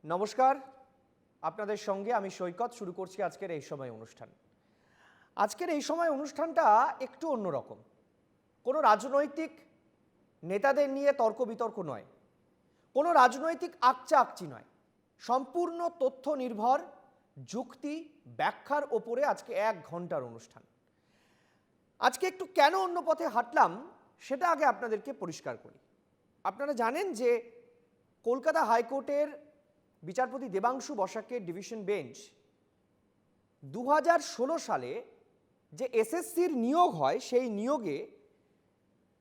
নমস্কার, আপনাদের সঙ্গে আমি সৈকত শুরু করছি আজকের এই সময় অনুষ্ঠান। আজকের এই সময় অনুষ্ঠানটা একটু অন্যরকম। কোনো রাজনৈতিক নেতাদের নিয়ে তর্ক বিতর্ক নয়, কোনো রাজনৈতিক আকচি নয়, সম্পূর্ণ তথ্য নির্ভর যুক্তি ব্যাখ্যার ওপরে আজকে 1 ঘন্টার অনুষ্ঠান। আজকে একটু কেন অন্য পথে হাঁটলাম সেটা আগে আপনাদেরকে পরিষ্কার করি। আপনারা জানেন যে কলকাতা হাইকোর্টের বিচারপতি দেবাংশু বসাকের ডিভিশন বেঞ্চ 2016 সালে যে এসএসসির নিয়োগ হয় সেই নিয়োগে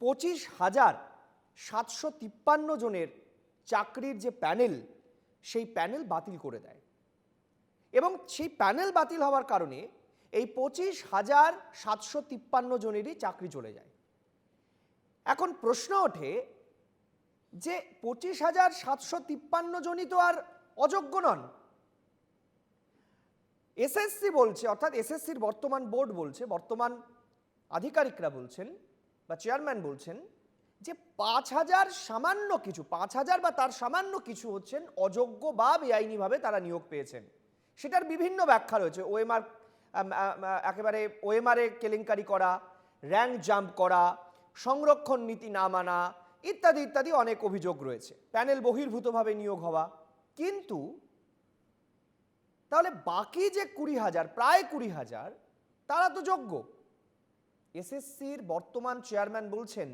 25,753 জনের চাকরির যে প্যানেল সেই প্যানেল বাতিল করে দেয় এবং সেই প্যানেল বাতিল হওয়ার কারণে এই 25,753 জনেরই চাকরি চলে যায়। এখন প্রশ্ন ওঠে যে 25,753 জনই তো আর অযোগ্য নন। এসএসসি বলছে, অর্থাৎ এসএসসির বর্তমান বোর্ড বলছে, বর্তমান আধিকারিকরা বলছেন বা চেয়ারম্যান বলছেন যে 5,000 সামান্য কিছু, 5,000 বা তার সামান্য কিছু হচ্ছেন অযোগ্য বা বেআইনিভাবে তারা নিয়োগ পেয়েছেন। সেটার বিভিন্ন ব্যাখ্যা রয়েছে। ওএমআর একেবারে ওএমআরে কেলেঙ্কারি করা, র্যাঙ্ক জাম্প করা, সংরক্ষণ নীতি না মানা ইত্যাদি ইত্যাদি অনেক অভিযোগ রয়েছে, প্যানেল বহির্ভূতভাবে নিয়োগ হওয়া। কিন্তু তাহলে বাকি যে 20,000, প্রায় 20,000 তারা তো যোগ্য। এসএসসির বর্তমান চেয়ারম্যান বলছেন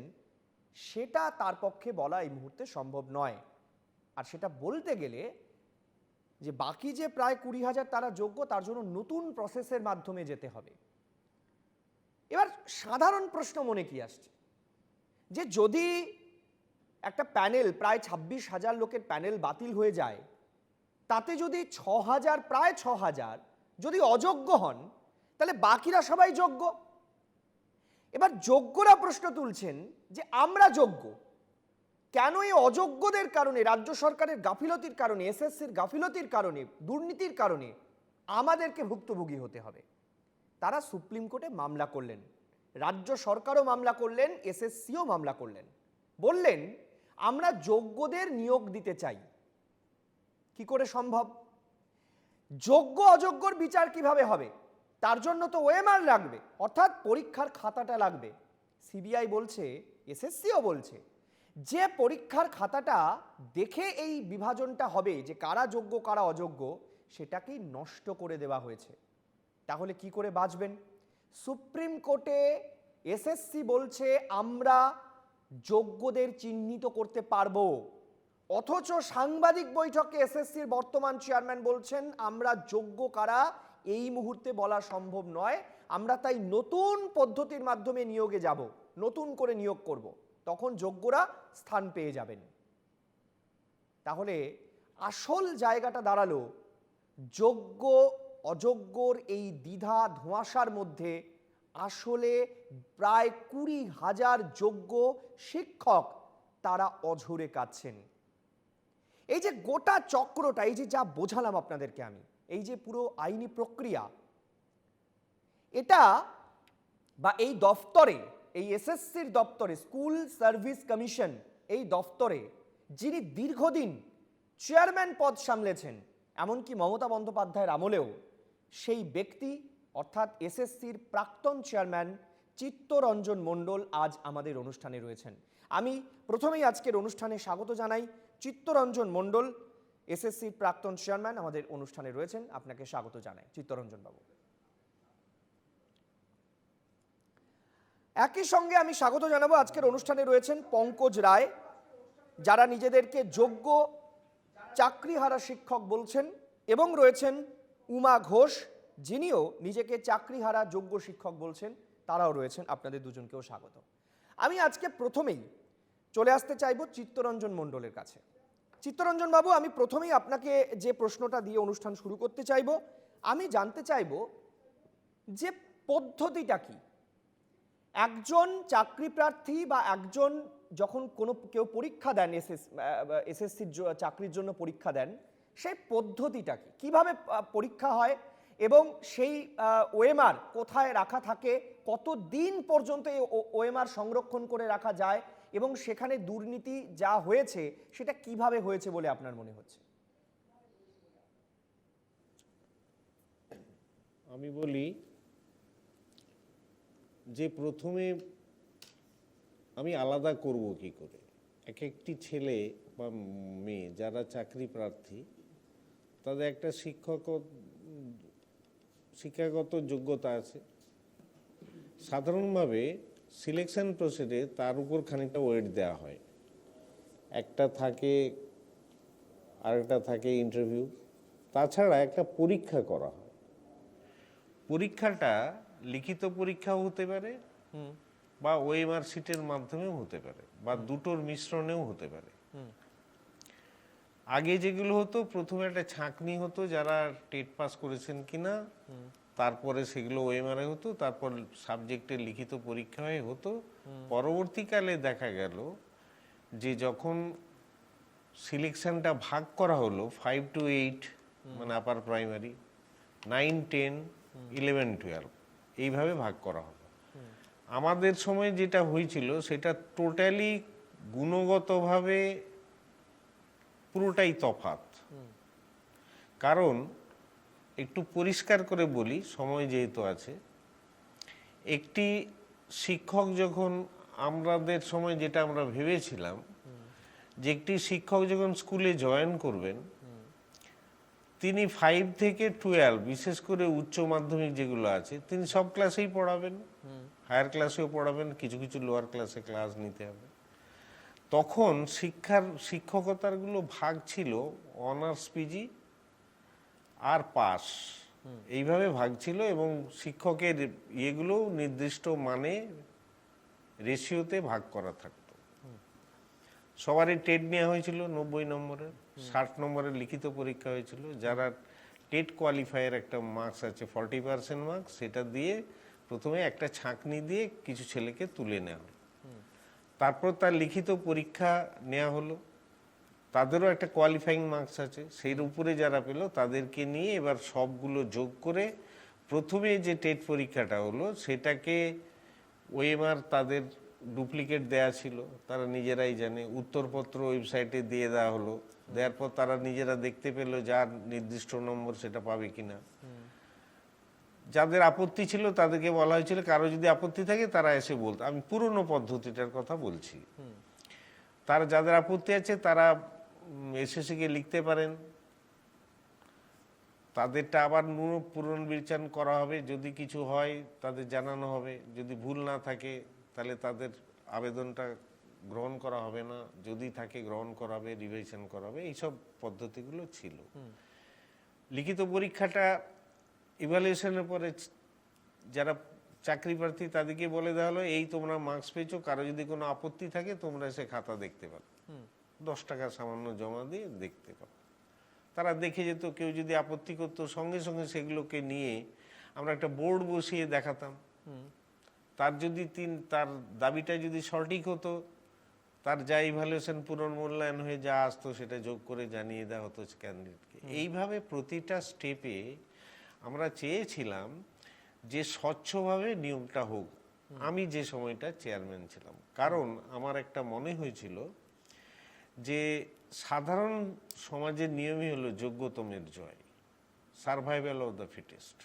সেটা তার পক্ষে বলা এই মুহূর্তে সম্ভব নয়। আর সেটা বলতে গেলে যে বাকি যে প্রায় 20,000 তারা যোগ্য, তার জন্য নতুন প্রসেসের মাধ্যমে যেতে হবে। এবার সাধারণ প্রশ্ন মনে কি আসছে যে যদি একটা প্যানেল, প্রায় 26,000 লোকের প্যানেল বাতিল হয়ে যায়, তাতে যদি 6,000, প্রায় 6,000 যদি অযোগ্য হন, তাহলে বাকিরা সবাই যোগ্য। এবার যোগ্যরা প্রশ্ন তুলছেন যে আমরা যোগ্য কেন? এই অযোগ্যদের কারণে, রাজ্য সরকারের গাফিলতির কারণে, এসএসসির গাফিলতির কারণে, দুর্নীতির কারণে আমাদেরকে ভুক্তভোগী হতে হবে। তারা সুপ্রিম কোর্টে মামলা করলেন, রাজ্য সরকারও মামলা করলেন, এসএসসিও মামলা করলেন। বললেন আমরা যোগ্যদের নিয়োগ দিতে চাই। কি করে সম্ভব? যোগ্য অযোগ্যর বিচার কিভাবে হবে? তার জন্য তো ওএমআর লাগবে, অর্থাৎ পরীক্ষার খাতাটা লাগবে। সিবিআই বলছে, এসএসসিও বলছে যে পরীক্ষার খাতাটা দেখে এই বিভাজনটা হবে যে কারা যোগ্য কারা অযোগ্য, সেটাকেই নষ্ট করে দেওয়া হয়েছে। তাহলে কি করে বাঁচবেন? সুপ্রিম কোর্টে এসএসসি বলছে আমরা যোগ্যদের চিহ্নিত করতে পারবো, অথচ সাংবাদিক বৈঠকে এসএসসির বর্তমান চেয়ারম্যান বলছেন আমরা যোগ্য কারা এই মুহূর্তে বলা সম্ভব নয়, আমরা তাই নতুন পদ্ধতির মাধ্যমে নিয়োগে যাব, নতুন করে নিয়োগ করব, তখন যোগ্যরা স্থান পেয়ে যাবেন। তাহলে আসল জায়গাটা দাঁড়ালো যোগ্য অযোগ্যর এই দ্বিধা ধোঁয়াশার মধ্যে আসলে প্রায় 20,000 যোগ্য শিক্ষক তারা অঝরে কাঁদছেন। এই যে গোটা চক্রটা, এই যে যা বোঝালাম আপনাদেরকে আমি, এই যে পুরো আইনি প্রক্রিয়া, এটা বা এই দফতরে, এই এসএসসির দপ্তরে, স্কুল সার্ভিস কমিশন, এই দফতরে যিনি দীর্ঘদিন চেয়ারম্যান পদ সামলেছেন, এমনকি মমতা বন্দ্যোপাধ্যায়ের আমলেও, সেই ব্যক্তি অর্থাৎ এসএসসির প্রাক্তন চেয়ারম্যান চিত্তরঞ্জন মণ্ডল আজ আমাদের অনুষ্ঠানে রয়েছেন। আমি প্রথমেই আজকের অনুষ্ঠানে স্বাগত জানাই চিত্তরঞ্জন মণ্ডল, এসএসসির প্রাক্তন চেয়ারম্যান আমাদের অনুষ্ঠানে রয়েছেন। আপনাকে স্বাগত জানাই চিত্তরঞ্জন বাবু। একই সঙ্গে আমি স্বাগত জানাবো, আজকের অনুষ্ঠানে রয়েছেন পঙ্কজ রায়, যারা নিজেদেরকে যোগ্য চাকরিহারা শিক্ষক বলছেন, এবং রয়েছেন উমা ঘোষ, যিনিও নিজেকে চাকরিহারা যোগ্য শিক্ষক বলছেন, তারাও রয়েছেন। আপনাদের দুজনকেও স্বাগত। আমি আজকে প্রথমেই চলে আসতে চাইব চিত্তরঞ্জন মণ্ডলের কাছে। চিত্তরঞ্জন বাবু, আমি প্রথমেই আপনাকে যে প্রশ্নটা দিয়ে অনুষ্ঠান শুরু করতে চাইব, আমি জানতে চাইব যে পদ্ধতিটা কি? একজন চাকরি প্রার্থী বা একজন যখন কেউ পরীক্ষা দেন, এসএসসির চাকরির জন্য পরীক্ষা দেন, সেই পদ্ধতিটা কি, কিভাবে পরীক্ষা হয়, এবং সেই ওএমআর কোথায় রাখা থাকে, কতদিন পর্যন্ত এই ওএমআর সংরক্ষণ করে রাখা যায়, এবং সেখানে দুর্নীতি যা হয়েছে সেটা কিভাবে হয়েছে বলে আপনার মনে হচ্ছে? আমি বলি যে প্রথমে আমি আলাদা করব কি করে, এক একটি ছেলে বা মেয়ে যারা চাকরি প্রার্থী তাদের একটা শিক্ষাগত যোগ্যতা আছে। সাধারণভাবে সিলেকশন প্রসেসে তার উপর খানিকটা ওয়েট দেওয়া হয়। একটা থাকে, আরেকটা থাকে ইন্টারভিউ, তাছাড়া একটা পরীক্ষা করা হয়। পরীক্ষাটা লিখিত পরীক্ষাও হতে পারে বা ওএমআর শিটের মাধ্যমেও হতে পারে বা দুটোর মিশ্রণেও হতে পারে। আগে যেগুলো হতো, প্রথমে একটা ছাঁকনি হতো যারা টেট পাস করেছেন কিনা, তারপরে সেগুলো ওএমআর হতো, তারপর সাবজেক্টের লিখিত পরীক্ষা হতো। পরবর্তীকালে দেখা গেল যে যখন সিলেকশনটা ভাগ করা হলো 5 to 8 মানে আপার প্রাইমারি, 9, 10, 11, 12 এইভাবে ভাগ করা হলো। আমাদের সময় যেটা হয়েছিল সেটা টোটালি গুণগতভাবে পুরোটাই তফাৎ। কারণ একটু পরিষ্কার করে বলি, সময় যেহেতু আছে, একটি শিক্ষক যখন, আমাদের সময় যেটা আমরা ভেবেছিলাম যে একটি শিক্ষক যখন স্কুলে জয়েন করবেন তিনি 5 থেকে 12 বিশেষ করে উচ্চ মাধ্যমিক যেগুলো আছে তিনি সব ক্লাসেই পড়াবেন, হায়ার ক্লাসেও পড়াবেন, কিছু কিছু লোয়ার ক্লাসে ক্লাস নিতে হবে। তখন শিক্ষকতারগুলো ভাগ ছিল অনার্স, পিজি আর পাস, এইভাবে ভাগ ছিল। এবং শিক্ষকের ইয়েগুলো নির্দিষ্ট মানে রেশিওতে ভাগ করা থাকতো। সবারই টেট নেওয়া হয়েছিল 90 নম্বরের, 60 নম্বরের লিখিত পরীক্ষা হয়েছিল। যারা টেট কোয়ালিফায়ার একটা মার্কস আছে 40% মার্কস, সেটা দিয়ে প্রথমে একটা ছাঁকনি দিয়ে কিছু ছেলেকে তুলে নেওয়া হলো। তারপর তার লিখিত পরীক্ষা নেওয়া হলো, তাদেরও একটা কোয়ালিফাইং মার্কস আছে, সেই উপরে যারা পেল তাদেরকে নিয়ে এবার সবগুলো যোগ করে প্রথমে যে টেট পরীক্ষাটা হলো সেটাকে ওএমআর তাদের ডুপ্লিকেট দেয়া ছিল, তারা নিজেরাই জানে, উত্তরপত্র ওয়েবসাইটে দিয়ে দেওয়া হলো। দেওয়ার পর তারা নিজেরা দেখতে পেল যার নির্দিষ্ট নম্বর সেটা পাবে কিনা। যাদের আপত্তি ছিল তাদেরকে বলা হয়েছিল কারো যদি আপত্তি থাকে তারা এসে বলতো, আমি পুরনো পদ্ধতিটার কথা বলছি, তারা যাদের আপত্তি আছে তারা এসএসসিকে লিখতে পারেন, তাদেরটা আবার পুনর্বিবেচন করা হবে, যদি কিছু হয় তাদের জানানো হবে, যদি ভুল না থাকে তাহলে তাদের আবেদনটা গ্রহণ করা হবে না, যদি থাকে গ্রহণ করা হবে, রিভিশন করা হবে, এইসব পদ্ধতিগুলো ছিল। লিখিত পরীক্ষাটা ইভ্যালুয়েশনের পরে যারা চাকরি প্রার্থী তাদেরকে বলে দেওয়া হলো এই তোমরা মার্কস পেয়েছো, কারো যদি কোনো আপত্তি থাকে তোমরা এসে খাতা দেখতে পারো, 10 টাকা সামান্য জমা দিয়ে দেখতে পারো। তারা দেখে যেত, কেউ যদি আপত্তি করতো সঙ্গে সঙ্গে সেগুলোকে নিয়ে আমরা একটা বোর্ড বসিয়ে দেখাতাম। তার যদি তার দাবিটা যদি সঠিক হতো, তার যা ইভ্যালুয়েশন পুনর্মূল্যায়ন হয়ে যা আসতো সেটা যোগ করে জানিয়ে দেওয়া হতো ক্যান্ডিডেটকে। এইভাবে প্রতিটা স্টেপে আমরা চেয়েছিলাম যে স্বচ্ছভাবে নিয়োগটা হোক। আমি যে সময়টা চেয়ারম্যান ছিলাম, কারণ আমার একটা মনে হয়েছিল যে সাধারণ সমাজের নিয়মই হলো যোগ্যতমের জয়, সার্ভাইভাল অফ দ্য ফিটেস্ট।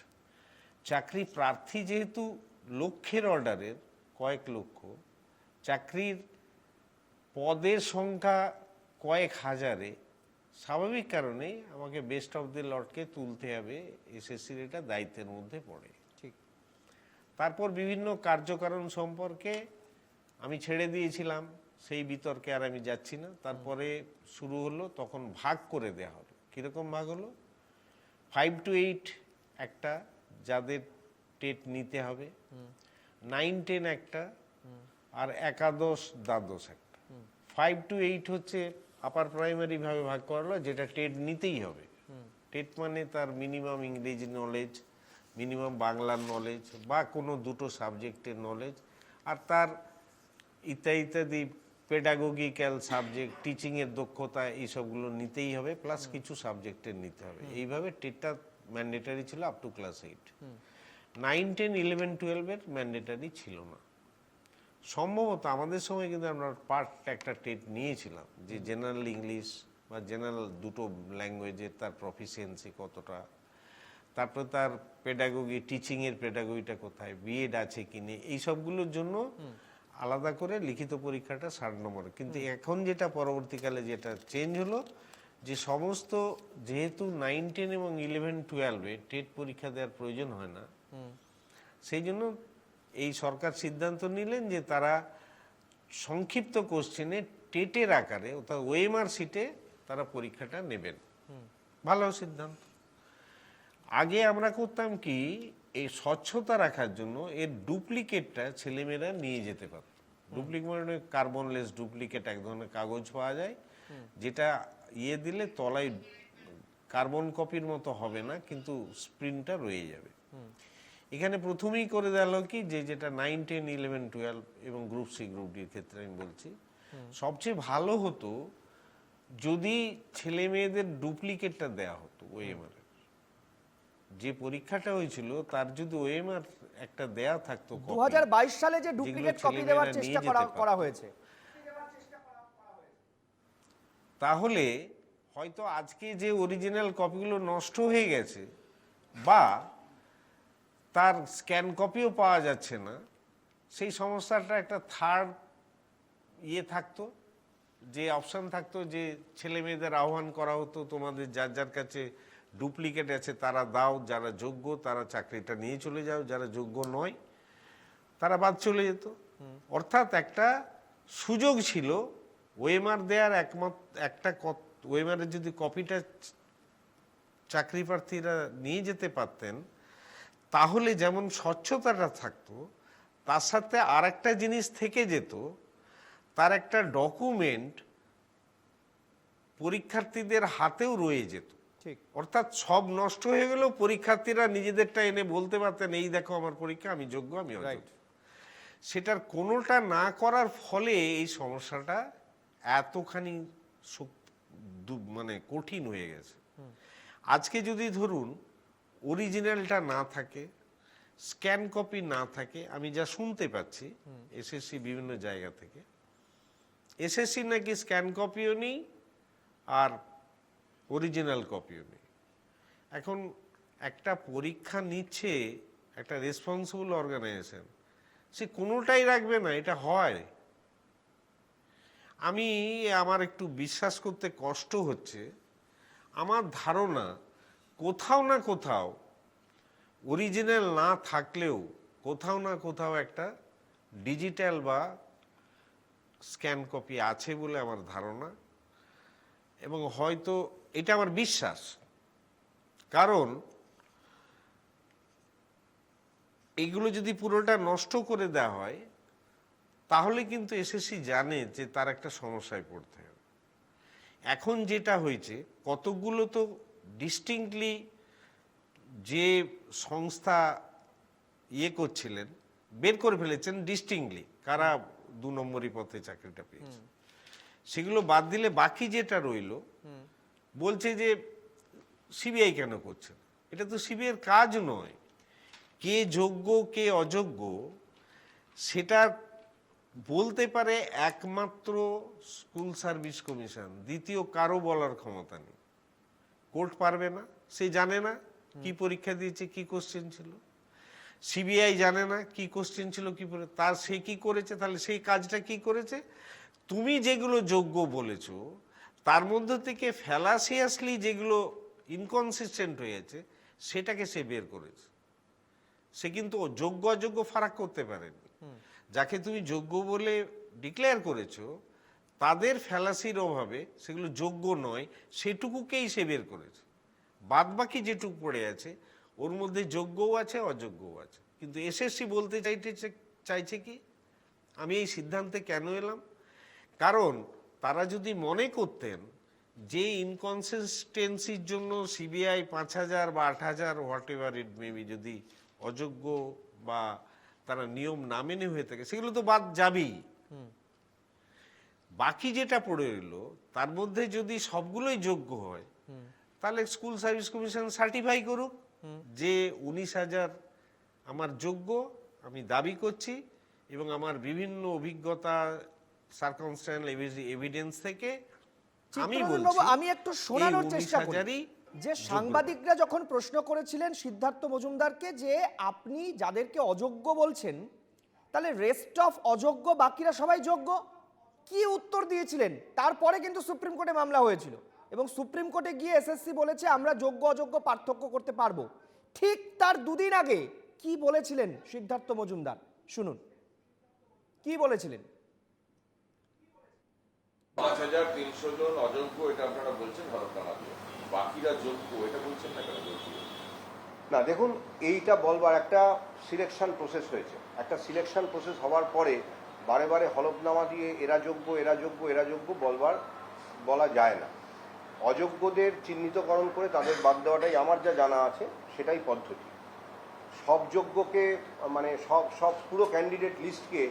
চাকরি প্রার্থী যেহেতু লক্ষের অর্ডারের, কয়েক লক্ষ, চাকরির পদের সংখ্যা কয়েক হাজারে, স্বাভাবিক কারণেই আমাকে বেস্ট অফ দ্য লটকে তুলতে হবে, এসএসসির এটা দায়িত্বের মধ্যে পড়ে। ঠিক। তারপর বিভিন্ন কার্যকারণ সম্পর্কে আমি ছেড়ে দিয়েছিলাম, সেই বিতর্কে আর আমি যাচ্ছি না। তারপরে শুরু হলো, তখন ভাগ করে দেওয়া হলো। কীরকম ভাগ হলো? 5 to 8 একটা, যাদের টেট নিতে হবে, 9, 10 একটা, আর একাদশ দ্বাদশ একটা। 5 to 8 হচ্ছে আপার প্রাইমারি ভাবে ভাগ করা হলো, যেটা টেট নিতেই হবে। টেট মানে তার মিনিমাম ইংরেজি নলেজ, মিনিমাম বাংলার নলেজ বা কোনো দুটো সাবজেক্টের নলেজ, আর তার ইত্যাদি পেডাগোগিক্যাল সাবজেক্ট, টিচিংয়ের দক্ষতা, এইসবগুলো নিতেই হবে, প্লাস কিছু সাবজেক্টের নিতে হবে। এইভাবে টেটটা ম্যান্ডেটারি ছিল আপ টু ক্লাস 8। 9, 10, 11, 12-এর ম্যান্ডেটারি ছিল না। সম্ভবত আমাদের সময় কিন্তু আমরা একটা টেট নিয়েছিলাম, যে জেনারেল ইংলিশ বা জেনারেল দুটো ল্যাঙ্গুয়েজের তার প্রফিসিয়েন্সি কতটা, তারপর তার পেডাগোগি, টিচিংয়ের পেডাগোগিটা কোথায়, বিএড আছে কি নেই, এই সবগুলোর জন্য আলাদা করে লিখিত পরীক্ষাটা 60 নম্বর। কিন্তু এখন যেটা পরবর্তীকালে যেটা চেঞ্জ হলো, যে সমস্ত যেহেতু 9, 10 এবং 11, 12-এ টেট পরীক্ষা দেওয়ার প্রয়োজন হয় না, সেই জন্য এই সরকার সিদ্ধান্ত নিলেন যে তারা সংক্ষিপ্ত কোশ্চেনে টেটের আকারে অর্থাৎ ওএমআর শিটে তারা পরীক্ষাটা নেবেন। ভালো সিদ্ধান্ত। আগে আমরা করতাম কি, এই স্বচ্ছতা রাখার জন্য এর ডুপ্লিকেটটা ছেলেমেয়েরা নিয়ে যেতে পারত। ডুপ্লিকেট মানে কার্বনলেস ডুপ্লিকেট, এক ধরনের কাগজ পাওয়া যায় যেটা দিলে তলায় কার্বন কপির মতো হবে না, কিন্তু স্প্রিন্টটা রয়ে যাবে। এখানে প্রথমেই করে দেওয়া কি, যে যেটা 9, 10, 11, 12 এবং গ্রুপ সি গ্রুপ ডির ক্ষেত্রে আমি বলছি, সবচেয়ে ভালো হতো যদি ছেলে মেয়েদের ডুপ্লিকেটটা দেয়া হতো ওএমআর। যে পরীক্ষাটা হয়েছিল তার যদি ওএমআর একটা দেয়া থাকতো, 2022 সালে যে ডুপ্লিকেট কপি দেওয়ার চেষ্টা করা হয়েছে, তাহলে হয়তো আজকে যে অরিজিনাল কপিগুলো নষ্ট হয়ে গেছে বা তার স্ক্যান কপিও পাওয়া যাচ্ছে না, সেই সমস্যাটা একটা থার্ড থাকতো, যে অপশন থাকতো, যে ছেলে মেয়েদের আহ্বান করা হতো, তোমাদের যার যার কাছে ডুপ্লিকেট আছে তারা দাও, যারা যোগ্য তারা চাকরিটা নিয়ে চলে যাও, যারা যোগ্য নয় তারা বাদ চলে যেত। অর্থাৎ একটা সুযোগ ছিল ওএমআর দেওয়ার, একটা ওএমআরের যদি কপিটা চাকরি প্রার্থীরা নিয়ে যেতে পারতেন, তাহলে যেমন স্বচ্ছতাটা থাকতো, তার সাথে আর একটা জিনিস থেকে যেত, তার একটা ডকুমেন্ট পরীক্ষার্থীদের হাতেও রয়ে যেত। অর্থাৎ সব নষ্ট হয়ে গেলেও পরীক্ষার্থীরা নিজেদেরটা এনে বলতে পারতেন, এই দেখো আমার পরীক্ষা, আমি যোগ্য, আমি অযোগ্য। সেটার কোনোটা না করার ফলে এই সমস্যাটা এতখানি মানে কঠিন হয়ে গেছে। আজকে যদি ধরুন অরিজিনালটা না থাকে, স্ক্যান কপি না থাকে, আমি যা শুনতে পাচ্ছি এসএসসি বিভিন্ন জায়গা থেকে, এসএসসি নাকি স্ক্যান কপিও নেই আর অরিজিনাল কপিও নেই। এখন একটা পরীক্ষা নিচ্ছে একটা রেসপন্সিবল অর্গানাইজেশন, সে কোনোটাই রাখবে না, এটা হয়। আমার একটু বিশ্বাস করতে কষ্ট হচ্ছে, আমার ধারণা কোথাও না কোথাও অরিজিনাল না থাকলেও কোথাও না কোথাও একটা ডিজিটাল বা স্ক্যান কপি আছে বলে আমার ধারণা, এবং হয়তো এটা আমার বিশ্বাস। কারণ এগুলো যদি পুরোটা নষ্ট করে দেওয়া হয়, তাহলে কিন্তু এসএসসি জানে যে তার একটা সমস্যায় পড়তে হবে। এখন যেটা হয়েছে, কতগুলো তো ডিস্টিংক্টলি যে সংস্থা করছিলেন বের করে ফেলেছেন ডিস্টিংক্টলি কারা 2 নম্বরই পথে চাকরিটা পেয়েছে, সেগুলো বাদ দিলে বাকি যেটা রইল, বলছে যে সিবিআই কেন করছে। এটা তো সিবিআইয়ের কাজ নয়। কে যোগ্য কে অযোগ্য সেটা বলতে পারে একমাত্র স্কুল সার্ভিস কমিশন, দ্বিতীয় কারো বলার ক্ষমতা নেই। কোর্ট পারবে না, সে জানে না কি পরীক্ষা দিয়েছে, কি কোশ্চেন ছিল। সিবিআই জানে না কি কোশ্চেন ছিল, কি তার সে কি করেছে, তাহলে সেই কাজটা কি করেছে, তুমি যেগুলো যোগ্য বলেছো তার মধ্যে থেকে ফ্যালাসিয়াসলি যেগুলো ইনকনসিস্টেন্ট হয়েছে সেটাকে সে বের করেছে। সে কিন্তু যোগ্য অযোগ্য ফারাক করতে পারেনি। যাকে তুমি যোগ্য বলে ডিক্লেয়ার করেছো তাদের ফ্যালাসির অভাবে সেগুলো যোগ্য নয়, সেটুকুকেই সে বের করেছে। বাদ বাকি যেটুকু পড়ে আছে ওর মধ্যে যোগ্যও আছে অযোগ্যও আছে। কিন্তু এসএসসি বলতে চাইছে কি, আমি এই সিদ্ধান্তে কেন এলাম, কারণ তারা যদি মনে করতেন যে ইনকনসিস্টেন্সির জন্য সিবিআই 5,000 বা 8,000 হোয়াট এভার ইট মেবি যদি অযোগ্য বা তারা নিয়ম না মেনে হয়ে থাকে, সেগুলো তো বাদ যাবেই। বাকি যেটা পড়ে রইল তার মধ্যে যদি সবগুলোই যোগ্য হয়, তাহলে স্কুল সার্ভিস কমিশন সার্টিফাই করুক যে 19,000 আমার যোগ্য, আমি দাবি করছি, এবং আমার বিভিন্ন অভিজ্ঞতা সার্কামস্ট্যান্সিয়াল এভিডেন্স থেকে আমি বলছি আমি একটু শোনানোর চেষ্টা করি। যে সাংবাদিকরা যখন প্রশ্ন করেছিলেন সিদ্ধার্থ মজুমদারকে যে আপনি যাদেরকে অযোগ্য বলছেন তাহলে রেস্ট অফ অযোগ্য বাকিরা সবাই যোগ্য, কি উত্তর দিয়েছিলেন? তারপরে কিন্তু সুপ্রিম কোর্টে মামলা হয়েছিল এবং সুপ্রিম কোর্টে গিয়ে এসএসসি বলেছে আমরা যোগ্য অযোগ্য পার্থক্য করতে পারবো। ঠিক তার দুদিন আগে কি বলেছিলেন সিদ্ধার্থ মজুমদার, শুনুন কি বলেছিলেন। 5300 জন অযোগ্য এটা আপনারা বলছেন হরতাল, বাকিরা যোগ্য এটা বলছেন না কেন? না দেখুন, এইটা বলবার একটা সিলেকশন প্রসেস হয়েছে। একটা সিলেকশন প্রসেস হওয়ার পরে বারে বারে হলফনামা দিয়ে এরা যোগ্য এরা যোগ্য এরা যোগ্য বলা যায় না। অযোগ্যদের চিহ্নিতকরণ করে তাদের বাদ দেওয়াটাই আমার যা জানা আছে সেটাই পদ্ধতি। সব যোগ্যকে মানে সব পুরো ক্যান্ডিডেট লিস্টকে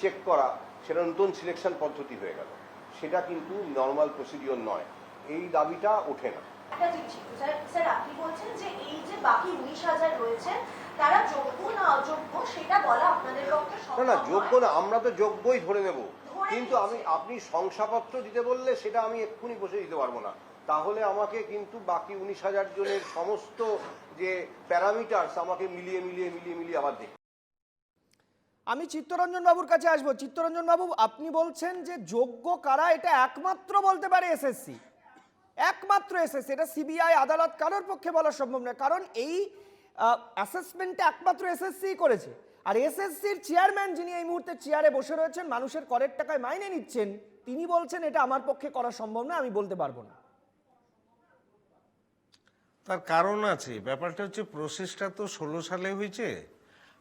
চেক করা সেটা নতুন সিলেকশন পদ্ধতি হয়ে গেল, সেটা কিন্তু নর্মাল প্রসিডিওর নয়, এই দাবিটা ওঠে না। একটা জিনিস স্যার, আপনি বলছেন যে এই যে বাকি 19,000 রয়েছেন তারা যোগ্য না অযোগ্য সেটা বলা আপনাদের পক্ষে সম্ভব না নয়। যোগ্য না, আমরা তো যোগ্যই ধরে নেব, কিন্তু আপনি শংসাপত্র দিতে বললে সেটা আমি এক্ষুনি বসে দিতে পারবো না। তাহলে আমাকে কিন্তু বাকি 19,000 জনের সমস্ত যে প্যারামিটার্স আমাকে মিলিয়ে আবার দেখি। আমি চিত্তরঞ্জন বাবুর কাছে আসবো। চিত্তরঞ্জন বাবু, আপনি বলছেন যে যোগ্য কারা এটা একমাত্র বলতে পারে এসএসসি, একমাত্র এসএসসি, এটা সিবিআই আদালত কারোর পক্ষে বলা সম্ভব নয়, কারণ এই অ্যাসেসমেন্টটা একমাত্র এসএসসি করেছে। আর এসএসসির চেয়ারম্যান যিনি এই মুহূর্তে চেয়ারে বসে রয়েছেন, মানুষের করের টাকায় মাইনে নিচ্ছেন, তিনি বলছেন এটা আমার পক্ষে করা সম্ভব না, আমি বলতে পারবো না। তার কারণ আছে, ব্যাপারটা হচ্ছে প্রসেসটা তো 16 সালে হয়েছে,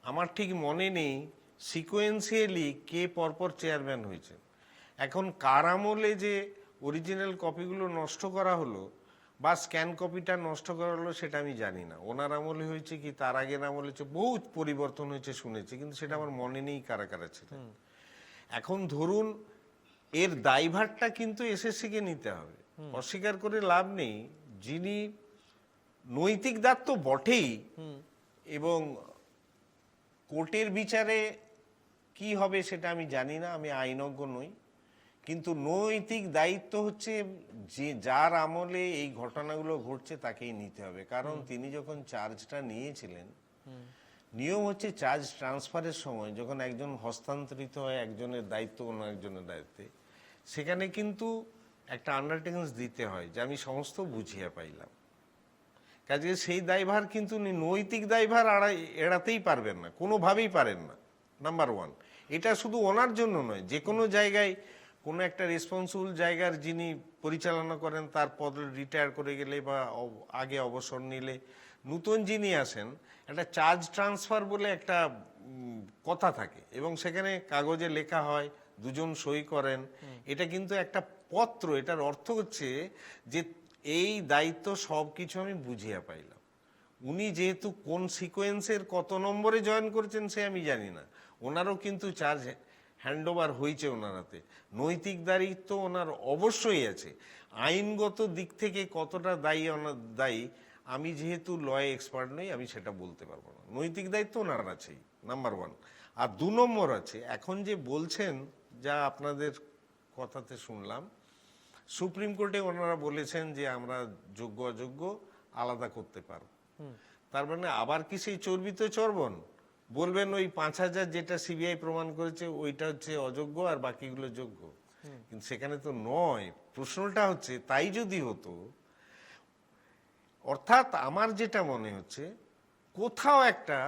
আমার ঠিক মনে নেই সিকোয়েন্সিয়ালি কে পরপর চেয়ারম্যান হয়েছে। এখন কার আমলে যে অরিজিনাল কপিগুলো নষ্ট করা হলো বা স্ক্যান কপিটা নষ্ট করা হলো সেটা আমি জানি না। ওনার আমলে হয়েছে কি তার আগের আমলে হচ্ছে, বহু পরিবর্তন হয়েছে শুনেছি, কিন্তু সেটা আমার মনে নেই কারা কারা ছিলেন। এখন ধরুন এর দায়ভারটা কিন্তু এসএসসিকে নিতে হবে, অস্বীকার করে লাভ নেই। যিনি নৈতিক দায়িত্ব তো বটেই, এবং কোর্টের বিচারে কি হবে সেটা আমি জানি না, আমি আইনজ্ঞ নই, কিন্তু নৈতিক দায়িত্ব হচ্ছে যে যার আমলে এই ঘটনাগুলো ঘটছে তাকেই নিতে হবে। কারণ তিনি যখন চার্জটা নিয়েছিলেন, নিয়ম হচ্ছে চার্জ ট্রান্সফারের সময় যখন একজন হস্তান্তরিত হয় একজনের দায়িত্ব অন্য একজনের দায়িত্বে, সেখানে কিন্তু একটা আন্ডারটেকিংস দিতে হয় যে আমি সমস্ত বুঝিয়ে পাইলাম। কাজে সেই দায়ভার কিন্তু উনি নৈতিক দায়ভার এড়াতেই পারবেন না, কোনোভাবেই পারেন না, নাম্বার ওয়ান। এটা শুধু ওনার জন্য নয়, যে কোনো জায়গায় কোনো একটা রেসপন্সিবল জায়গার যিনি পরিচালনা করেন তার পদ রিটায়ার করে গেলে বা আগে অবসর নিলে নতুন যিনি আসেন, একটা চার্জ ট্রান্সফার বলে একটা কথা থাকে এবং সেখানে কাগজে লেখা হয়, দুজন সই করেন, এটা কিন্তু একটা পত্র। এটার অর্থ হচ্ছে যে এই দায়িত্ব সব কিছু আমি বুঝিয়ে পাইলাম। উনি যেহেতু কোন সিকোয়েন্সের কত নম্বরে জয়েন করেছেন সে আমি জানি না, ওনারও কিন্তু চার্জ হ্যান্ডওভার হয়েছে ওনার হাতে। নৈতিক দায়িত্ব ওনার অবশ্যই আছে। আইনগত দিক থেকে কতটা দায়ী আমি যেহেতু লয়ে এক্সপার্ট নই, আমি সেটা বলতে পারবো না। নৈতিক দায়িত্ব ওনার আছেই, নাম্বার ওয়ান। আর 2 নম্বর আছে, এখন যে বলছেন, যা আপনাদের কথাতে শুনলাম, সুপ্রিম কোর্টে ওনারা বলেছেন যে আমরা যোগ্য অযোগ্য আলাদা করতে পারব। তার মানে আবার কি সেই চর্বিত চর্বণ বলবেন ওই 5,000 যেটা সিবিআই প্রমাণ করেছে ওইটা হচ্ছে অযোগ্য আর বাকিগুলো যোগ্য? কিন্তু সেখানে তো নয়। প্রশ্নটা হচ্ছে তাই যদি হতো, অর্থাৎ আমার যেটা মনে হচ্ছে কোথাও একটা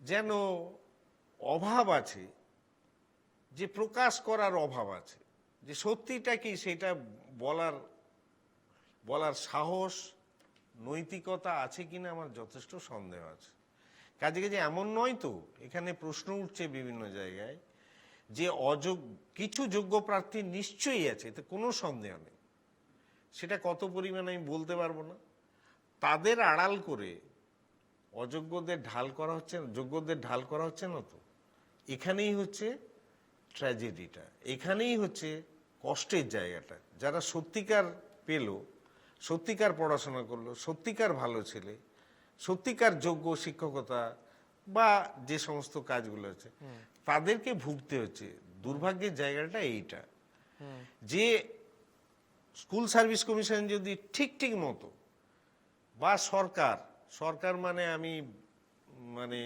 যেন অভাব আছে, যে প্রকাশ করার অভাব আছে, যে সত্যিটা কি সেটা বলার সাহস নৈতিকতা আছে কিনা আমার যথেষ্ট সন্দেহ আছে। কাজে কাজে এমন নয় তো, এখানে প্রশ্ন উঠছে বিভিন্ন জায়গায় যে কিছু যোগ্য প্রার্থী নিশ্চয়ই আছে, এতে কোনো সন্দেহ নেই। সেটা কত পরিমাণ আমি বলতে পারবো না। তাদের আড়াল করে অযোগ্যদের ঢাল করা হচ্ছে, যোগ্যদের ঢাল করা হচ্ছে না তো। এখানেই হচ্ছে ট্র্যাজেডিটা, এখানেই হচ্ছে কষ্টের জায়গাটা। যারা সত্যিকার পেল, সত্যিকার পড়াশোনা করলো, সত্যিকার ভালো ছেলে, সত্যিকার যোগ্য শিক্ষকতা বা যে সমস্ত কাজগুলো আছে, তাদেরকে ভুগতে হচ্ছে। দুর্ভাগ্যের জায়গাটা এইটা, যে স্কুল সার্ভিস কমিশন যদি ঠিক মতো বা সরকার মানে আমি মানে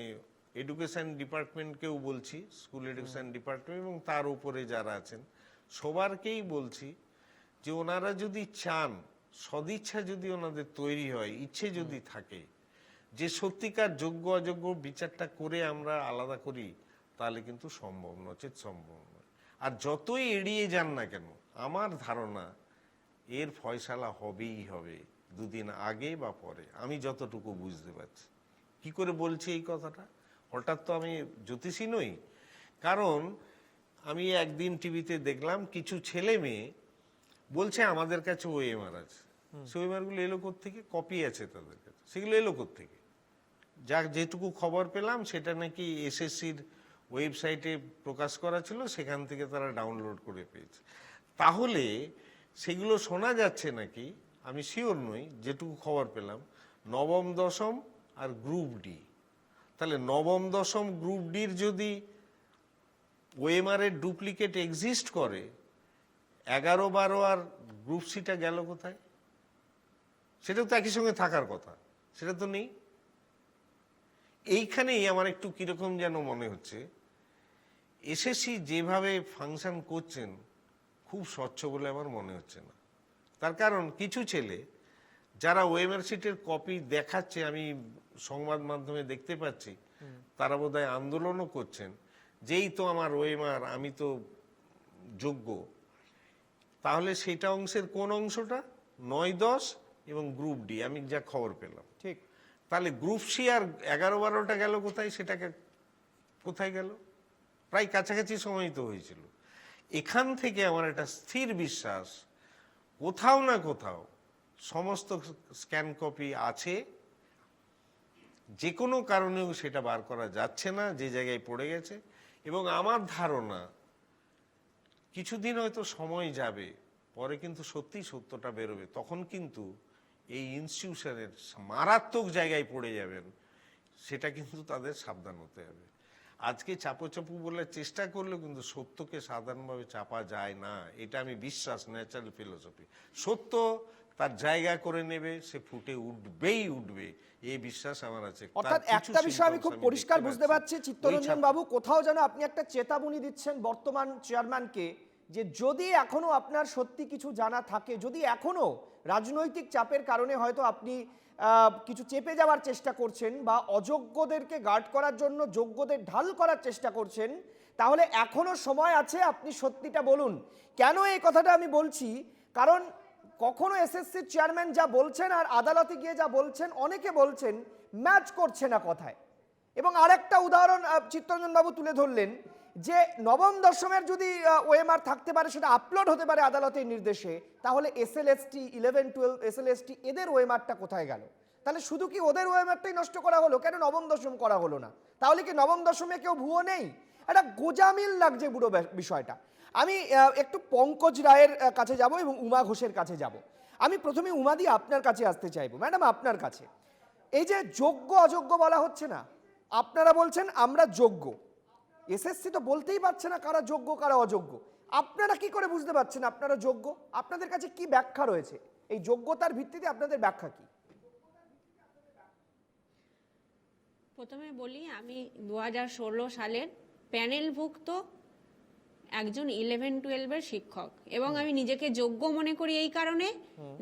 এডুকেশন ডিপার্টমেন্টকেও বলছি, স্কুল এডুকেশন ডিপার্টমেন্ট এবং তার উপরে যারা আছেন সবারকেই বলছি যে ওনারা যদি চান, সদিচ্ছা যদি ওনাদের তৈরি হয়, ইচ্ছে যদি থাকে যে সত্যিকার যোগ্য অযোগ্য বিচারটা করে আমরা আলাদা করি, তাহলে কিন্তু সম্ভব, নচেত সম্ভব নয়। আর যতই এড়িয়ে যান না কেন, আমার ধারণা এর ফয়সালা হবেই হবে, দুদিন আগে বা পরে, আমি যতটুকু বুঝতে পারছি। কি করে বলছি এই কথাটা? হঠাৎ তো আমি জ্যোতিষী নই। কারণ আমি একদিন টিভিতে দেখলাম কিছু ছেলে মেয়ে বলছে আমাদের কাছে ওএমআর আছে। সেই ওএমআরগুলো এলো কোত্থেকে? কপি আছে তাদের কাছে, সেগুলো এলো কোত্থেকে? যেটুকু খবর পেলাম সেটা নাকি এসএসসির ওয়েবসাইটে প্রকাশ করা ছিল, সেখান থেকে তারা ডাউনলোড করে পেয়েছে। তাহলে সেগুলো শোনা যাচ্ছে নাকি, আমি শিওর নই, যেটুকু খবর পেলাম নবম দশম আর গ্রুপ ডি। তাহলে নবম দশম গ্রুপ ডির যদি ওএমআর এর ডুপ্লিকেট এক্সিস্ট করে, 11-12 আর গ্রুপ সিটা গেল কোথায়? সেটা তো একই সঙ্গে থাকার কথা, সেটা তো নেই। এইখানেই আমার একটু কিরকম যেন মনে হচ্ছে এসএসসি যেভাবে ফাংশন করছেন খুব স্বচ্ছ বলে আমার মনে হচ্ছে না। তার কারণ কিছু ছেলে যারা ওএমআর সিটের কপি দেখাচ্ছে, আমি সংবাদ মাধ্যমে দেখতে পাচ্ছি, তারা বোধহয় আন্দোলনও করছেন, যেই তো আমার ওএমআর, আমি তো যোগ্য। তাহলে সেটা অংশের কোন অংশটা? 9-10 এবং গ্রুপ ডি, আমি যা খবর পেলাম। ঠিক। তাহলে গ্রুপ সি আর 11-12টা গেল কোথায়? সেটাকে কোথায় গেল? প্রায় কাছাকাছি সময় তো হয়েছিল। এখান থেকে আমার একটা স্থির বিশ্বাস কোথাও না কোথাও সমস্ত স্ক্যান কপি আছে, যে কোনো কারণেও সেটা বার করা যাচ্ছে না, যে জায়গায় পড়ে গেছে। এবং আমার ধারণা কিছুদিন হয়তো সময় যাবে, পরে কিন্তু সত্যি সত্যটা বেরোবে, তখন কিন্তু এই ইনস্টিটিউশনের মারাত্মক জায়গায় পড়ে যাবেন, সেটা কিন্তু তাদের সাবধান হতে হবে। আজকে চাপু বলার চেষ্টা করলেও কিন্তু সত্যকে সাধারণভাবে চাপা যায় না, এটা আমি বিশ্বাস, ন্যাচারাল ফিলোসফি। সত্য তার জায়গা করে নেবে, সে ফুটে উঠবে, এই বিশ্বাস আমার আছে। অর্থাৎ একটা বিষয় আমি খুব পরিষ্কার বুঝতে পারছি চিত্তরঞ্জন বাবু, কোথাও যেন আপনি একটা চেতাবনী দিচ্ছেন বর্তমান চেয়ারম্যানকে, যে যদি এখনো আপনার সত্যি কিছু জানা থাকে, যদি এখনো রাজনৈতিক চাপের কারণে হয়তো আপনি কিছু চেপে যাওয়ার চেষ্টা করছেন বা অযোগ্যদেরকে গার্ড করার জন্য যোগ্যদের ঢাল করার চেষ্টা করছেন, তাহলে এখনো সময় আছে, আপনি সত্যিটা বলুন। কেন এই কথাটা আমি বলছি? কারণ কখনো এসএসসির চেয়ারম্যান যা বলছেন আর আদালতে গিয়ে যা বলছেন, অনেকে বলছেন ম্যাচ করছে না কথায়। এবং আরেকটা উদাহরণ চিত্তরঞ্জন বাবু তুলে ধরলেন যে নবম দশমের যদি ওএমআর থাকতে পারে, সেটা আপলোড হতে পারে আদালতের নির্দেশে, তাহলে এসএলএসটি 11-12 এসএলএসটি এদের ওএমআরটা কোথায় গেল? তাহলে শুধু কি ওদের ওএমআরটাই নষ্ট করা হলো, কেন নবম দশম করা হলো না? তাহলে কি নবম দশমে কেউ ভুয়ো নেই? একটা গোজামিল লাগছে পুরো বিষয়টা। আমি একটু পঙ্কজ রায়ের কাছে যাব এবং উমা ঘোষের কাছে যাব। আমি প্রথমে উমাদি আপনার কাছে আসতে চাইবো। ম্যাডাম, আপনার কাছে এই যে যোগ্য অযোগ্য বলা হচ্ছে না, আপনারা বলছেন আমরা যোগ্য, এসএসসি তো বলতেই পারছে না কারা যোগ্য কারা অযোগ্য। আপনারা কি করে বুঝতে পারছেন আপনারা যোগ্য? আপনাদের কাছে কি ব্যাখ্যা রয়েছে? এই যোগ্যতার ভিত্তিতে আপনাদের ব্যাখ্যা কি? প্রথমে বলি, আমি 2016 সালের প্যানেলভুক্ত একজন 11-12 শিক্ষক, এবং আমি নিজেকে যোগ্য মনে করি এই কারণে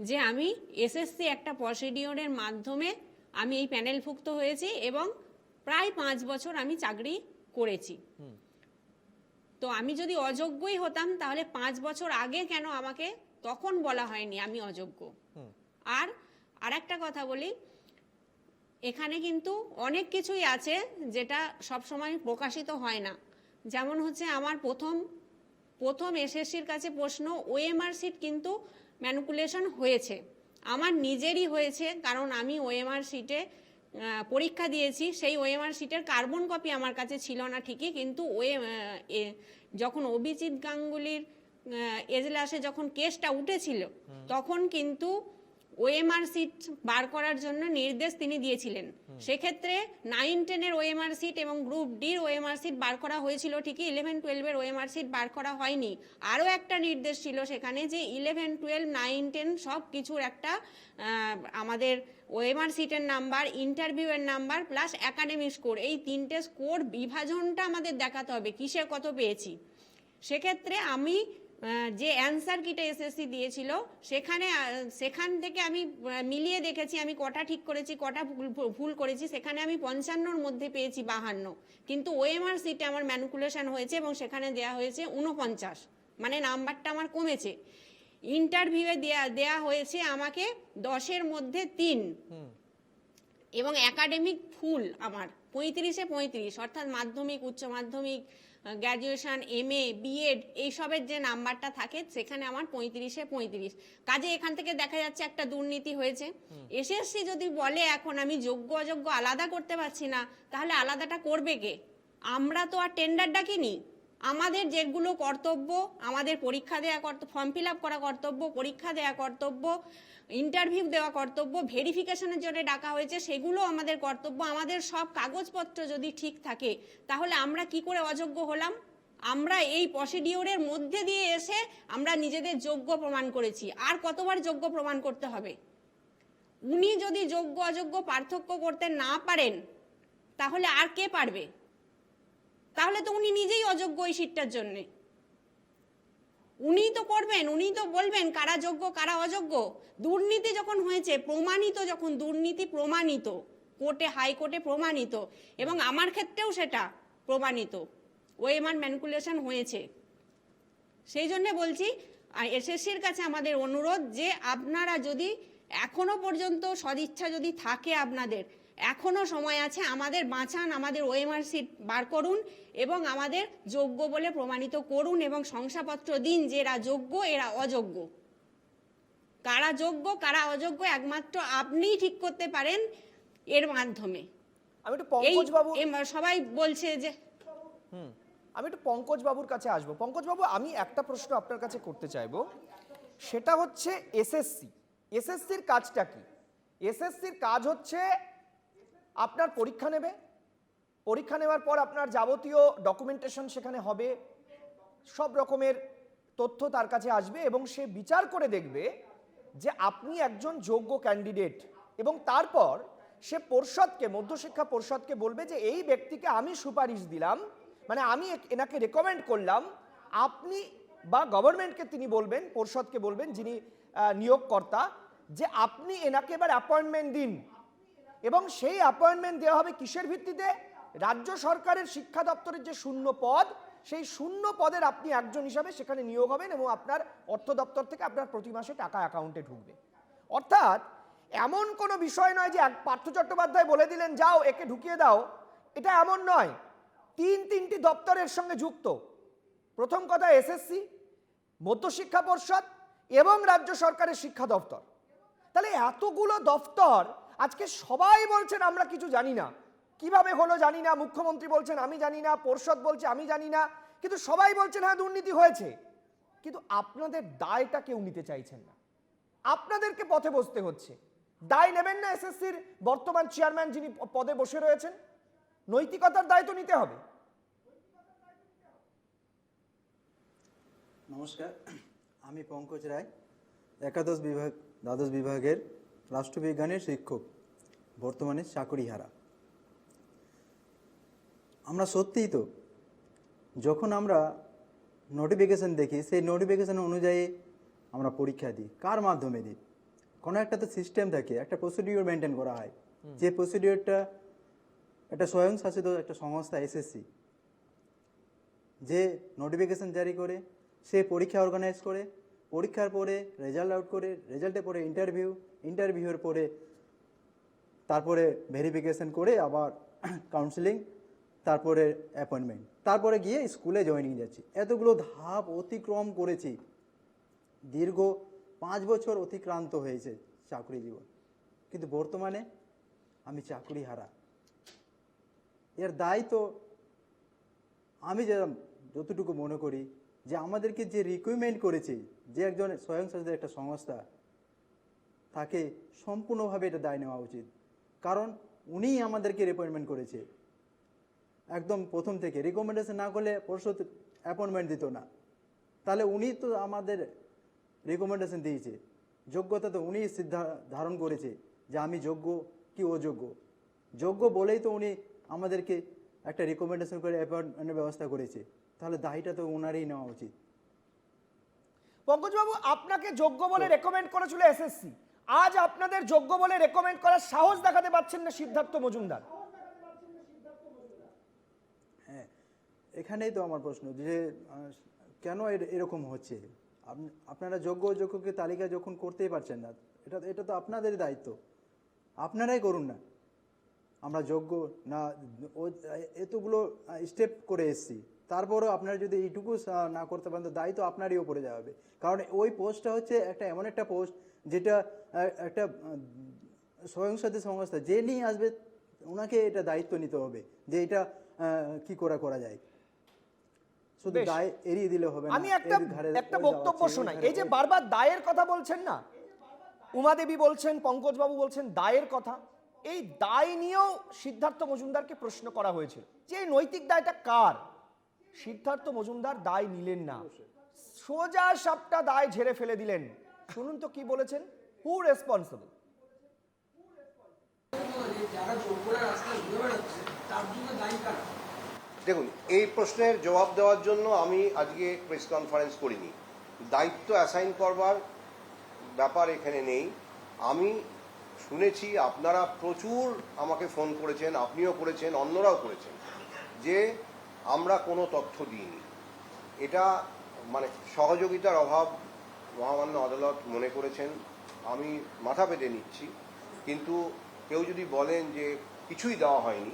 যে আমি এসএসসি একটা প্রসিডিওরের মাধ্যমে আমি এই প্যানেলভুক্ত হয়েছি এবং প্রায় 5 বছর আমি চাকরি করেছি। তো আমি যদি অযোগ্যই হতাম, তাহলে 5 বছর আগে কেন আমাকে তখন বলা হয়নি আমি অযোগ্য? আর আরেকটা কথা বলি, এখানে কিন্তু অনেক কিছুই আছে যেটা সবসময় প্রকাশিত হয় না। যেমন হচ্ছে আমার প্রথম এসএসসির কাছে প্রশ্ন, ওএমআর সিট কিন্তু ম্যানিপুলেশন হয়েছে, আমার নিজেরই হয়েছে, কারণ আমি ওএমআর সিটে পরীক্ষা দিয়েছি। সেই ওএমআর সিটের কার্বন কপি আমার কাছে ছিল না ঠিকই, কিন্তু যখন অভিজিৎ গাঙ্গুলির এজলাসে যখন কেসটা উঠেছিল, তখন কিন্তু ওএমআর সিট বার করার জন্য নির্দেশ তিনি দিয়েছিলেন। সেক্ষেত্রে 9-10-এর ওএমআর সিট এবং গ্রুপ ডির ওএমআর সিট বার করা হয়েছিল ঠিকই, 11-12-এর ওএমআর সিট বার করা হয়নি। আরও একটা নির্দেশ ছিল সেখানে যে 11, 12, 9, 10 সব কিছুর একটা আমাদের ওএমআর সিটের নাম্বার, ইন্টারভিউয়ের নাম্বার প্লাস একাডেমিক স্কোর, এই 3টে স্কোর বিভাজনটা আমাদের দেখাতে হবে কিসে কত পেয়েছি। সেক্ষেত্রে আমি যে অ্যান্সার কিটা এসএসসি দিয়েছিল সেখান থেকে আমি মিলিয়ে দেখেছি আমি কটা ঠিক করেছি কটা ভুল করেছি। সেখানে আমি 55-র মধ্যে পেয়েছি 52, কিন্তু ওএমআর সিটে আমার ম্যানিপুলেশন হয়েছে এবং সেখানে দেয়া হয়েছে 49, মানে নাম্বারটা আমার কমেছে। ইন্টারভিউয়ে দেয়া হয়েছে আমাকে 10-এর মধ্যে 3 এবং একাডেমিক ফুল আমার 35-এ 35, অর্থাৎ মাধ্যমিক, উচ্চ মাধ্যমিক, গ্র্যাজুয়েশন, এমএ, বিএড এইসবের যে নাম্বারটা থাকে সেখানে আমার 35-এ 35। কাজে এখান থেকে দেখা যাচ্ছে একটা দুর্নীতি হয়েছে। এসএসসি যদি বলে এখন আমি যোগ্য অযোগ্য আলাদা করতে পারছি না, তাহলে আলাদাটা করবে কে? আমরা তো আর টেন্ডার ডাকিনি। আমাদের যেগুলো কর্তব্য, আমাদের পরীক্ষা দেওয়া কর্তব্য, ফর্ম ফিল আপ করা কর্তব্য, পরীক্ষা দেওয়া কর্তব্য, ইন্টারভিউ দেওয়া কর্তব্য, ভেরিফিকেশনের জন্য ডাকা হয়েছে সেগুলো আমাদের কর্তব্য। আমাদের সব কাগজপত্র যদি ঠিক থাকে তাহলে আমরা কি করে অযোগ্য হলাম? আমরা এই প্রসিডিওরের মধ্যে দিয়ে এসে আমরা নিজেদের যোগ্য প্রমাণ করেছি। আর কতবার যোগ্য প্রমাণ করতে হবে? উনি যদি যোগ্য অযোগ্য পার্থক্য করতে না পারেন তাহলে আর কে পারবে? তাহলে তো উনি নিজেই অযোগ্য এই সিটটার জন্যে। উনিই তো করবেন, উনিই তো বলবেন কারা যোগ্য কারা অযোগ্য। দুর্নীতি যখন হয়েছে, প্রমাণিত, যখন দুর্নীতি প্রমাণিত, কোর্টে, হাইকোর্টে প্রমাণিত, এবং আমার ক্ষেত্রেও সেটা প্রমাণিত, ওএমআর ম্যানিপুলেশন হয়েছে। সেই জন্য বলছি এসএসসির কাছে আমাদের অনুরোধ যে আপনারা যদি এখনো পর্যন্ত সদিচ্ছা যদি থাকে আপনাদের, এখনো সময় আছে, আমাদের বাঁচান, আমাদের ওএমআর সিট বার করুন এবং আমাদের যোগ্য বলে প্রমাণিত করুন এবং শংসাপত্র দিন যে এরা যোগ্য এরা অযোগ্য। কারা যোগ্য কারা অযোগ্য একমাত্র আপনিই ঠিক করতে পারেন এর মাধ্যমে। আমি একটু পঙ্কজ বাবু, সবাই বলছে যে আমি একটু পঙ্কজ বাবুর কাছে আসবো। পঙ্কজ বাবু, আমি একটা প্রশ্ন আপনার কাছে করতে চাইবো, সেটা হচ্ছে এসএসসির কাজটা কি? এসএসসির কাজ হচ্ছে আপনার পরীক্ষা নেবে, পরীক্ষা নেওয়ার পর আপনার যাবতীয় ডকুমেন্টেশন সেখানে হবে, সব রকমের তথ্য তার কাছে আসবে এবং সে বিচার করে দেখবে যে আপনি একজন যোগ্য ক্যান্ডিডেট, এবং তারপর সে পর্ষদকে, মধ্যশিক্ষা পর্ষদকে বলবে যে এই ব্যক্তিকে আমি সুপারিশ দিলাম, মানে আমি এনাকে রেকমেন্ড করলাম, আপনি বা গভর্নমেন্টকে তিনি বলবেন, পর্ষদকে বলবেন যিনি নিয়োগকর্তা, যে আপনি এনাকে এবার অ্যাপয়েন্টমেন্ট দিন। এবং সেই অ্যাপয়েন্টমেন্ট দেওয়া হবে কিসের ভিত্তিতে? রাজ্য সরকারের শিক্ষা দপ্তরের যে শূন্য পদ, সেই শূন্য পদের আপনি একজন হিসাবে সেখানে নিয়োগ হবেন এবং আপনার অর্থ দপ্তর থেকে আপনার প্রতি মাসে টাকা অ্যাকাউন্টে ঢুকবে। অর্থাৎ এমন কোনো বিষয় নয় যে পার্থ চট্টোপাধ্যায় বলে দিলেন যাও একে ঢুকিয়ে দাও, এটা এমন নয়। তিনটি দপ্তরের সঙ্গে যুক্ত। প্রথম কথা এসএসসি, মধ্যশিক্ষা পর্ষদ এবং রাজ্য সরকারের শিক্ষা দপ্তর। তাহলে এতগুলো দপ্তর, আজকে সবাই বলছেন আমরা কিছু জানি না, কিভাবে হলো জানি না, মুখ্যমন্ত্রী বলছেন আমি জানি না, পর্ষদ বলছে আমি জানি না, কিন্তু সবাই বলছেন হ্যাঁ দুর্নীতি হয়েছে, কিন্তু আপনাদের দায়টা কেউ নিতে চাইছেন না, আপনাদেরকে পথে বসতে হচ্ছে। দায় নেবেন না এসএসসির বর্তমান চেয়ারম্যান যিনি পদে বসে রয়েছেন? নৈতিকতার দায় তো নিতে হবে। নমস্কার, আমি পঙ্কজ রায়, দ্বাদশ বিভাগের রাষ্ট্রবিজ্ঞানের শিক্ষক, বর্তমানে চাকরিহারা। আমরা সত্যিই তো যখন আমরা নোটিফিকেশন দেখি, সেই নোটিফিকেশন অনুযায়ী আমরা পরীক্ষা দিই। কার মাধ্যমে দিই? কোনো একটা তো সিস্টেম থাকে, একটা প্রসিডিওর মেনটেন করা হয়, যে প্রসিডিওরটা একটা স্বয়ংশাসিত একটা সংস্থা এসএসসি যে নোটিফিকেশন জারি করে, সে পরীক্ষা অর্গানাইজ করে, পরীক্ষার পরে রেজাল্ট আউট করে, রেজাল্টের পরে ইন্টারভিউয়ের পরে তারপরে ভেরিফিকেশন করে আবার কাউন্সেলিং, তারপরে অ্যাপয়েন্টমেন্ট, তারপরে গিয়ে স্কুলে জয়েনিং যাচ্ছি। এতগুলো ধাপ অতিক্রম করেছি, দীর্ঘ 5 বছর অতিক্রান্ত হয়েছে চাকরি জীবন, কিন্তু বর্তমানে আমি চাকরি হারা। এর দায় তো আমি যতটুকু মনে করি যে আমাদেরকে যে রিক্রুটমেন্ট করেছে, যে একজন স্বয়ংশাসিত একটা সংস্থা, তাকে সম্পূর্ণভাবে এটা দায় নেওয়া উচিত, কারণ উনিই আমাদেরকে রিকমেন্ড করেছে একদম প্রথম থেকে। রিকমেন্ডেশন না করলে পর্ষদ অ্যাপয়েন্টমেন্ট দিত না, তাহলে উনি তো আমাদের রিকমেন্ডেশন দিয়েছে, যোগ্যতা তো উনি ধারণ করেছে যে আমি যোগ্য কি অযোগ্য। যোগ্য বলেই তো উনি আমাদেরকে একটা রিকমেন্ডেশন করে অ্যাপয়েন্টমেন্টের ব্যবস্থা করেছে, তাহলে দায়টা তো ওনারই নেওয়া উচিত। পঙ্কজবাবু, আপনাকে যোগ্য বলে রেকমেন্ড করেছিল এসএসসি, আজ আপনাদের যোগ্য বলে রেকমেন্ড করার সাহস দেখাতে পারছেন না সিদ্ধার্থ মজুমদার। হ্যাঁ, এখানেই তো আমার প্রশ্ন যে কেন এরকম হচ্ছে। আপনারা যোগ্য অযোগ্যকে তালিকা যখন করতেই পারছেন না, এটা তো আপনাদের দায়িত্ব, আপনারাই করুন না। আমরা যোগ্য না, এতগুলো স্টেপ করে এসেছি, তারপরেও আপনারা যদি এইটুকু না করতে পারেন তো দায়িত্ব আপনারই ওপরে যাবে। কারণ ওই পোস্টটা হচ্ছে এমন একটা পোস্ট যেটা একটা স্বয়ংসহায়তা সংস্থা যে নিয়ে আসবে ওনাকে এটা দায়িত্ব নিতে হবে যে এটা কি করা যায়। শুধু বেশ। দায় এড়িয়ে দিলে হবে না। আমি একটা বক্তব্য শোনাই। এই যে বারবার দায়ের কথা বলছেন না, উমাদেবী বলছেন, পঙ্কজবাবু বলছেন দায়ের কথা, এই দায় নিয়েও সিদ্ধার্থ মজুমদারকে প্রশ্ন করা হয়েছিল যে এই নৈতিক দায়টা কার। সিদ্ধার্থ মজুমদার দায় নিলেন না, সোজা সাপটা দায় ঝেড়ে ফেলে দিলেন। শুনুন তো কি বলেছেন, হু রেসপন্সিবল। দেখুন, এই প্রশ্নের জবাব দেওয়ার জন্য আমি আজকে প্রেস কনফারেন্স করিনি। দায়িত্ব অ্যাসাইন করবার ব্যাপার এখানে নেই। আমি শুনেছি আপনারা প্রচুর আমাকে ফোন করেছেন, আপনিও করেছেন, অন্যরাও করেছেন, যে আমরা কোনো তথ্য দিইনি। এটা মানে সহযোগিতার অভাব মহামান্য আদালত মনে করেছেন, আমি মাথা পেতে নিচ্ছি। কিন্তু কেউ যদি বলেন যে কিছুই দেওয়া হয়নি,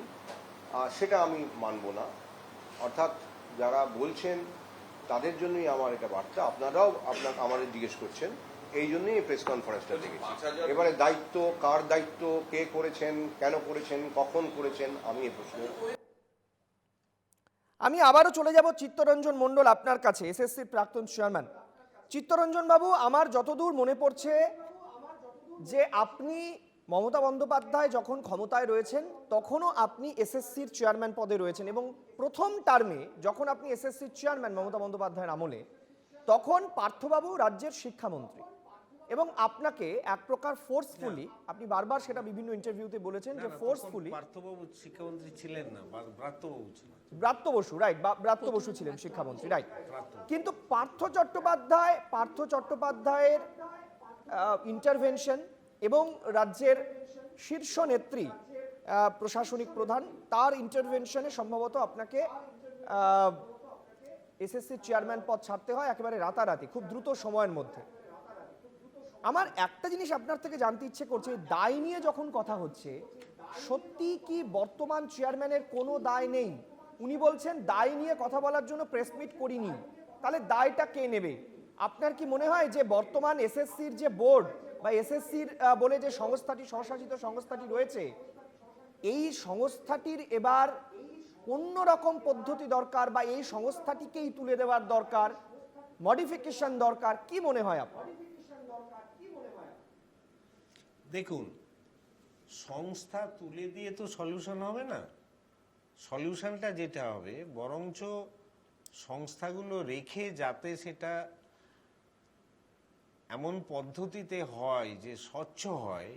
সেটা আমি মানব না। অর্থাৎ যারা বলছেন তাদের জন্যই আমার এটা বার্তা, আপনারাও আমাদের জিজ্ঞেস করছেন, এই জন্যই প্রেস কনফারেন্সটা দেখেছি। এবারে দায়িত্ব কার দায়িত্ব, কে করেছেন, কেন করেছেন, কখন করেছেন, আমি এই প্রশ্ন। আমি আবারও চলে যাব চিত্তরঞ্জন মণ্ডল আপনার কাছে, এসএসসির প্রাক্তন চেয়ারম্যান। চিত্তরঞ্জন বাবু, আমার যতদূর মনে পড়ছে যে আপনি মমতা বন্দ্যোপাধ্যায় যখন ক্ষমতায় রয়েছেন তখনও আপনি এসএসসির চেয়ারম্যান পদে রয়েছেন, এবং প্রথম টার্মে যখন আপনি এসএসসির চেয়ারম্যান মমতা বন্দ্যোপাধ্যায়ের আমলে, তখন পার্থবাবু রাজ্যের শিক্ষামন্ত্রী, এবং আপনাকে এক প্রকার ফোর্সফুলি, আপনি বারবার সেটা বিভিন্ন ইন্টারভিউতে বলেছেন যে ফোর্সফুলি, পার্থবাবু শিক্ষামন্ত্রী ছিলেন না, ব্রাত্যবাবু ছিলেন। ব্রাত্য বসু, রাইট, ব্রাত্য বসু ছিলেন শিক্ষামন্ত্রী, রাইট। কিন্তু পার্থ চট্টোপাধ্যায়ের ইন্টারভেনশন এবং রাজ্যের শীর্ষ নেত্রী প্রশাসনিক প্রধান, তার ইন্টারভেনশনে সম্ভবত আপনাকে এসএসসির চেয়ারম্যান পদ ছাড়তে হয় একেবারে রাতারাতি, খুব দ্রুত সময়ের মধ্যে। আমার একটা জিনিস আপনার থেকে জানতে ইচ্ছে করছে, দায় নিয়ে যখন কথা হচ্ছে, সত্যি কি বর্তমান চেয়ারম্যানের কোনো দায় নেই? উনি বলছেন দায় নিয়ে কথা বলার জন্য প্রেস মিট করিনি, তাহলে দায়টা কে নেবে? আপনার কি মনে হয় যে বর্তমান এসএসসির যে বোর্ড বা এসএসসির বলে যে সংস্থাটি, স্বশাসিত সংস্থাটি রয়েছে, এই সংস্থাটির এবার অন্যরকম পদ্ধতি দরকার, বা এই সংস্থাটিকেই তুলে দেওয়ার দরকার, মডিফিকেশন দরকার, কি মনে হয় আপনার? দেখুন, সংস্থা তুলে দিয়ে তো সলিউশন হবে না। সলিউশনটা যেটা হবে, বরঞ্চ সংস্থাগুলো রেখে যাতে সেটা এমন পদ্ধতিতে হয় যে স্বচ্ছ হয়,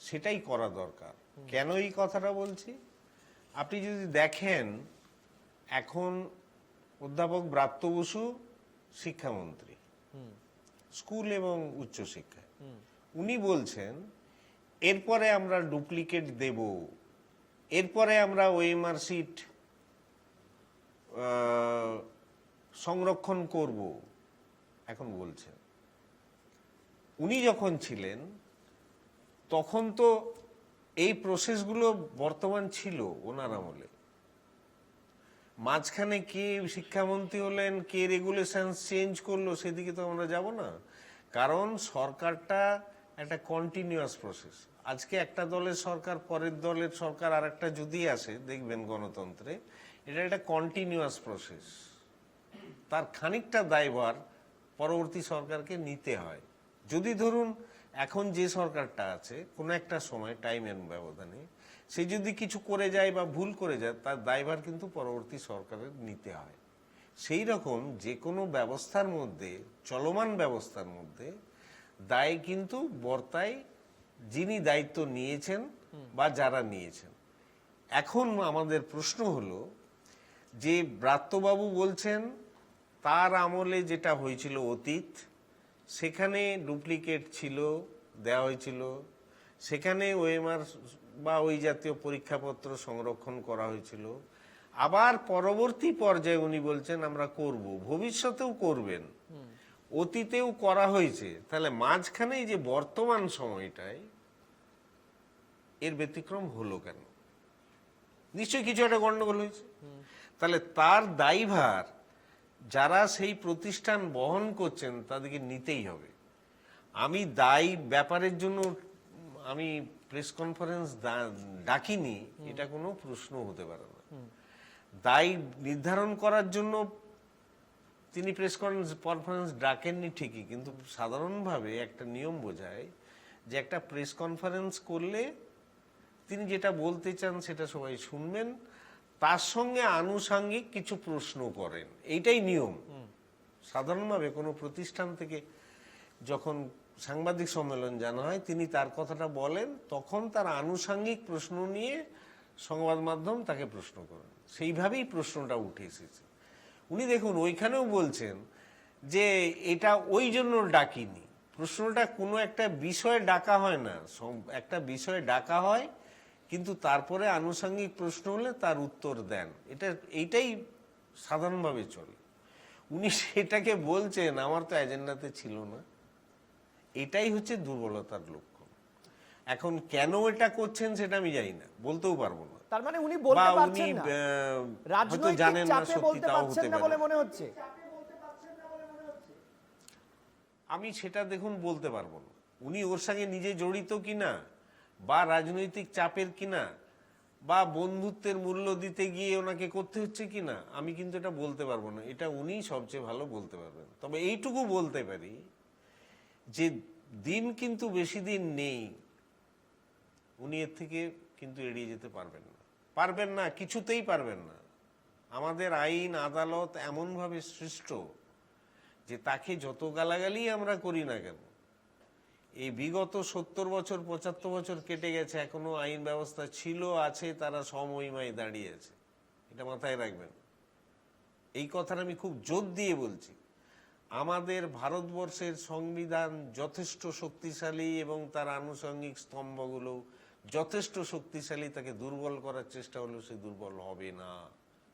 সেটাই করা দরকার। কেন এই কথাটা বলছি? আপনি যদি দেখেন, এখন অধ্যাপক ব্রাত্য বসু শিক্ষামন্ত্রী, স্কুল এবং উচ্চশিক্ষা, উনি বলছেন এরপরে আমরা ডুপ্লিকেট দেব, এরপরে আমরা ওএমআর শিট সংরক্ষণ করব। এখন বলছেন, উনি যখন ছিলেন তখন তো এই প্রসেসগুলো বর্তমান ছিল ওনার আমলে। মাঝখানে কে শিক্ষামন্ত্রী হলেন, কে রেগুলেশন চেঞ্জ করলো, সেদিকে তো আমরা যাব না। কারণ সরকারটা একটা কন্টিনিউয়াস প্রসেস। আজকে একটা দলের সরকার, পরের দলের সরকার আর একটা যদি আসে, দেখবেন গণতন্ত্রে এটা একটা কন্টিনিউয়াস প্রসেস। তার খানিকটা দায়ভার পরবর্তী সরকারকে নিতে হয়। যদি ধরুন এখন যে সরকারটা আছে কোনো একটা সময় টাইমের ব্যবধানে সে যদি কিছু করে যায় বা ভুল করে যায় তার দায়ভার কিন্তু পরবর্তী সরকারের নিতে হয়। সেই রকম যে কোনো ব্যবস্থার মধ্যে, চলমান ব্যবস্থার মধ্যে দায় কিন্তু বর্তায় যিনি দায়িত্ব নিয়েছেন বা যারা নিয়েছেন। এখন আমাদের প্রশ্ন হলো যে ব্রাত্যবাবু বলছেন তার আমলে যেটা হয়েছিল অতীত, সেখানে ডুপ্লিকেট ছিল, দেওয়া হয়েছিল, সেখানে ওএমআর বা ওই জাতীয় পরীক্ষাপত্র সংরক্ষণ করা হয়েছিল। আবার পরবর্তী পর্যায়ে উনি বলছেন আমরা করব, ভবিষ্যতেও করবেন, অতীতেও করা হয়েছে। তাহলে মাঝখানে এই যে বর্তমান সময়টায় এর ব্যতিক্রম হলো কেন? নিশ্চয়ই কিছু একটা গন্ডগোল হয়েছে। তাহলে তার দায়ভার যারা সেই প্রতিষ্ঠান বহন করছেন তাদেরকে নিতেই হবে। আমি দায়ী ব্যাপারের জন্য আমি প্রেস কনফারেন্স ডাকিনি, এটা কোনো প্রশ্ন হতে পারে না। দায়ী নির্ধারণ করার জন্য তিনি প্রেস কনফারেন্স ডাকেননি ঠিকই, কিন্তু সাধারণভাবে একটা নিয়ম বোঝায় যে একটা প্রেস কনফারেন্স করলে তিনি যেটা বলতে চান সেটা সবাই শুনবেন, তার সঙ্গে আনুষাঙ্গিক কিছু প্রশ্ন করেন, এইটাই নিয়ম। সাধারণভাবে কোনো প্রতিষ্ঠান থেকে যখন সাংবাদিক সম্মেলন জানা হয় তিনি তার কথাটা বলেন, তখন তার আনুষাঙ্গিক প্রশ্ন নিয়ে সংবাদ মাধ্যম তাকে প্রশ্ন করেন। সেইভাবেই প্রশ্নটা উঠে এসেছে। উনি দেখুন ওইখানেও বলছেন যে এটা ওই জন্য ডাকিনি। প্রশ্নটা কোনো একটা বিষয়ে ডাকা হয় না, একটা বিষয়ে ডাকা হয় কিন্তু তারপরে আনুষঙ্গিক প্রশ্ন হলে তার উত্তর দেন, এইটাই সাধারণভাবে চলে। উনি সেটাকে বলছেন আমার তো এজেন্ডাতে ছিল না, এটাই হচ্ছে দুর্বলতার লক্ষণ। এখন কেন এটা করছেন সেটা আমি জানি না, বলতেও পারবো না। তার মানে উনি বলতে বা পারছেন উনি না, হয়তো রাজনৈতিক জানেন না, চাপে সত্যি বলতে তাও পারছেন হতে না বলে পারে। মনে হচ্ছে। আমি সেটা দেখুন বলতে পারবো না উনি ওর সঙ্গে নিজে জড়িত কিনা, বা রাজনৈতিক চাপের কিনা, বা বন্ধুত্বের মূল্য দিতে গিয়ে ওনাকে করতে হচ্ছে কিনা, আমি কিন্তু এটা বলতে পারবো না। এটা উনিই সবচেয়ে ভালো বলতে পারবেন। তবে এইটুকু বলতে পারি যে দিন কিন্তু বেশি দিন নেই, উনি এর থেকে কিন্তু এড়িয়ে যেতে পারবেন না, কিছুতেই পারবেন না। আমাদের আইন আদালত এমনভাবে সৃষ্ট যে তাকে যত গালাগালি আমরা করি না কেন, এই বিগত 70 বছর 75 বছর কেটে গেছে, এখনো আইন ব্যবস্থা ছিল, আছে, তারা সমহিমায় দাঁড়িয়ে আছে। এটা মাথায় রাখবেন। এই কথাটা আমি খুব জোর দিয়ে বলছি। আমাদের ভারতবর্ষের সংবিধান যথেষ্ট শক্তিশালী এবং তার আনুষঙ্গিক স্তম্ভগুলো যথেষ্ট শক্তিশালী। তাকে দুর্বল করার চেষ্টা হলেও সে দুর্বল হবে না,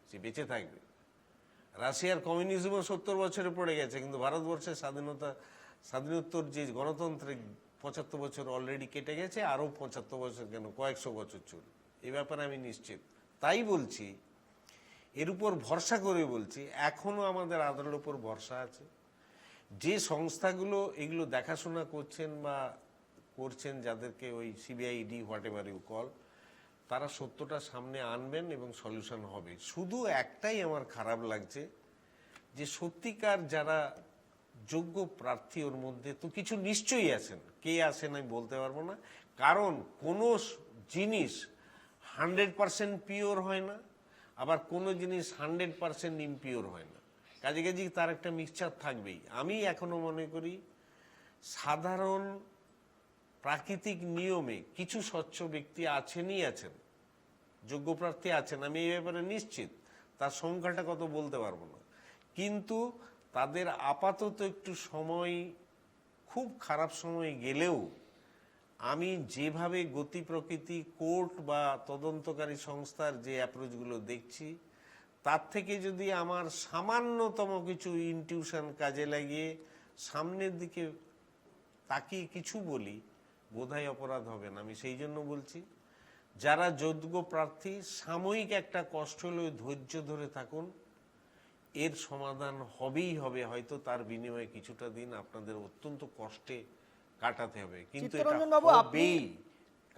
সে বেঁচে থাকবে। রাশিয়ার কমিউনিজমও 70 বছরে পড়ে গেছে, কিন্তু ভারতবর্ষের স্বাধীনোত্তর যে গণতন্ত্রের 75 বছর অলরেডি কেটে গেছে, আরো 75 বছর কেন কয়েকশো বছর চলবে, এই ব্যাপারে আমি নিশ্চিত। তাই বলছি, এর উপর ভরসা করে বলছি, এখনো আমাদের আদালতের উপর ভরসা আছে। যে সংস্থাগুলো এগুলো দেখাশোনা করছেন বা করছেন, যাদেরকে ওই সিবিআইডি হোয়াট এভার ইউ কল, তারা সত্যটা সামনে আনবেন এবং সলিউশন হবে। শুধু একটাই আমার খারাপ লাগছে যে সত্যিকার যারা যোগ্য প্রার্থী, ওর মধ্যে তো কিছু নিশ্চয়ই আছেন, কে আছেন আমি বলতে পারবো না, কারণ কোনো জিনিস 100% পিওর হয় না, আবার কোনো জিনিস 100% ইমপিওর হয় না। কাজে কাজে তার একটা মিক্সচার থাকবেই। আমি এখনো মনে করি সাধারণ প্রাকৃতিক নিয়মে কিছু স্বচ্ছ ব্যক্তি আছেন, যোগ্য প্রার্থী আছেন, আমি এই ব্যাপারে নিশ্চিত। তার সংখ্যাটা কত বলতে পারবো না, কিন্তু তাদের আপাতত একটু সময়, খুব খারাপ সময় গেলেও আমি যেভাবে গতি প্রকৃতি কোর্ট বা তদন্তকারী সংস্থার যে অ্যাপ্রোচগুলো দেখছি, তার থেকে যদি আমার সামান্যতম কিছু ইনটিউশন কাজে লাগিয়ে সামনের দিকে তাকিয়ে কিছু বলি, বোধহয় অপরাধ হবে না। আমি সেই জন্য বলছি, যারা যোগ্য প্রার্থী সাময়িক একটা কষ্ট হলেও ধৈর্য ধরে থাকুন, এর সমাধান হবেই হবে। হয়তো তার বিনিময়ে কিছুটা দিন আপনাদের অত্যন্ত কষ্টে কাটাতে হবে, কিন্তু এটা চিত্তরঞ্জন বাবু, হবেই।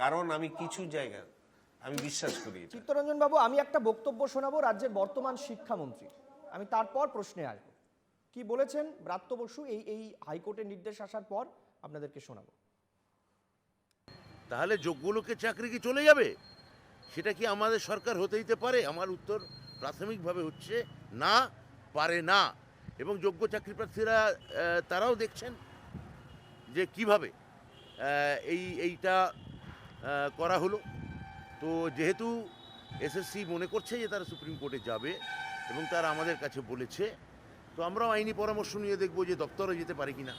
কারণ আমি কিছু জায়গা আমি বিশ্বাস করি এটা। চিত্তরঞ্জন বাবু, আমি একটা বক্তব্য শোনাবো রাজ্যের বর্তমান শিক্ষামন্ত্রী, আমি তারপর প্রশ্নে আসবো। কি বলেছেন ব্রাত্য বসু এই হাইকোর্টের নির্দেশ আসার পর আপনাদেরকে শোনাবো। তাহলে যোগ্য লোকের চাকরি কি চলে যাবে? সেটা কি আমাদের সরকার হতে দিতে পারে? আমার উত্তর প্রাথমিকভাবে হচ্ছে না, পারে না। এবং যোগ্য চাকরি প্রার্থীরা তারাও দেখছেন যে কিভাবে এইটা করা হলো। তো যেহেতু এসএসসি মনে করছে যে তারা সুপ্রিম কোর্টে যাবে এবং তারা আমাদের কাছে বলেছে, তো আমরাও আইনি পরামর্শ নিয়ে দেখব যে দপ্তরে যেতে পারে কিনা।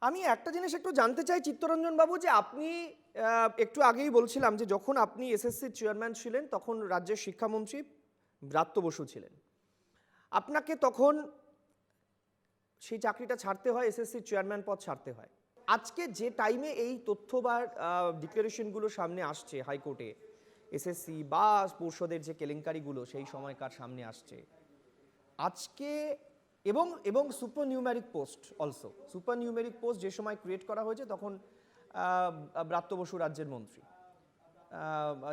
আমি একটা জিনিস একটু জানতে চাই চিত্তরঞ্জন বাবু, যে আপনি একটু আগেই বলছিলাম যে যখন আপনি এসএসসির চেয়ারম্যান ছিলেন তখন রাজ্যের শিক্ষামন্ত্রী ব্রাত্য বসু ছিলেন। আপনাকে তখন সেই চাকরিটা ছাড়তে হয়, এসএসসির চেয়ারম্যান পদ ছাড়তে হয়। আজকে যে টাইমে এই তথ্য বা ডিক্লারেশনগুলো সামনে আসছে হাইকোর্টে, এসএসসি বা পর্ষদের যে কেলেঙ্কারিগুলো সেই সময়কার সামনে আসছে আজকে, এবং super numeric post also, super numeric post যে সময় ক্রিয়েট করা হয়েছে তখন ব্রাত্য বসু রাজ্যের মন্ত্রী,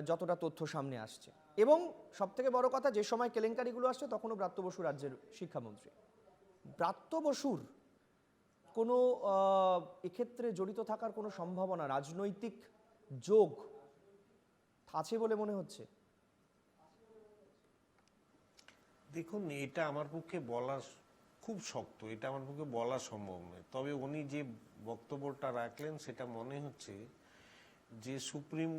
যতটা তথ্য সামনে আসছে, এবং সবথেকে বড় কথা যে সময় কেলেঙ্কারিগুলো আসছে তখনও ব্রাত্য বসু রাজ্যের শিক্ষামন্ত্রী। ব্রাত্য বসুর কোনো এক্ষেত্রে জড়িত থাকার কোনো সম্ভাবনা, রাজনৈতিক যোগ আছে বলে মনে হচ্ছে? দেখুন, এটা আমার পক্ষে বলা খুব শক্ত, এটা আমার পক্ষে বলা সম্ভব নয়। তবে উনি যে বক্তব্যটা রাখলেন সেটা মনে হচ্ছে যে সুপ্রিম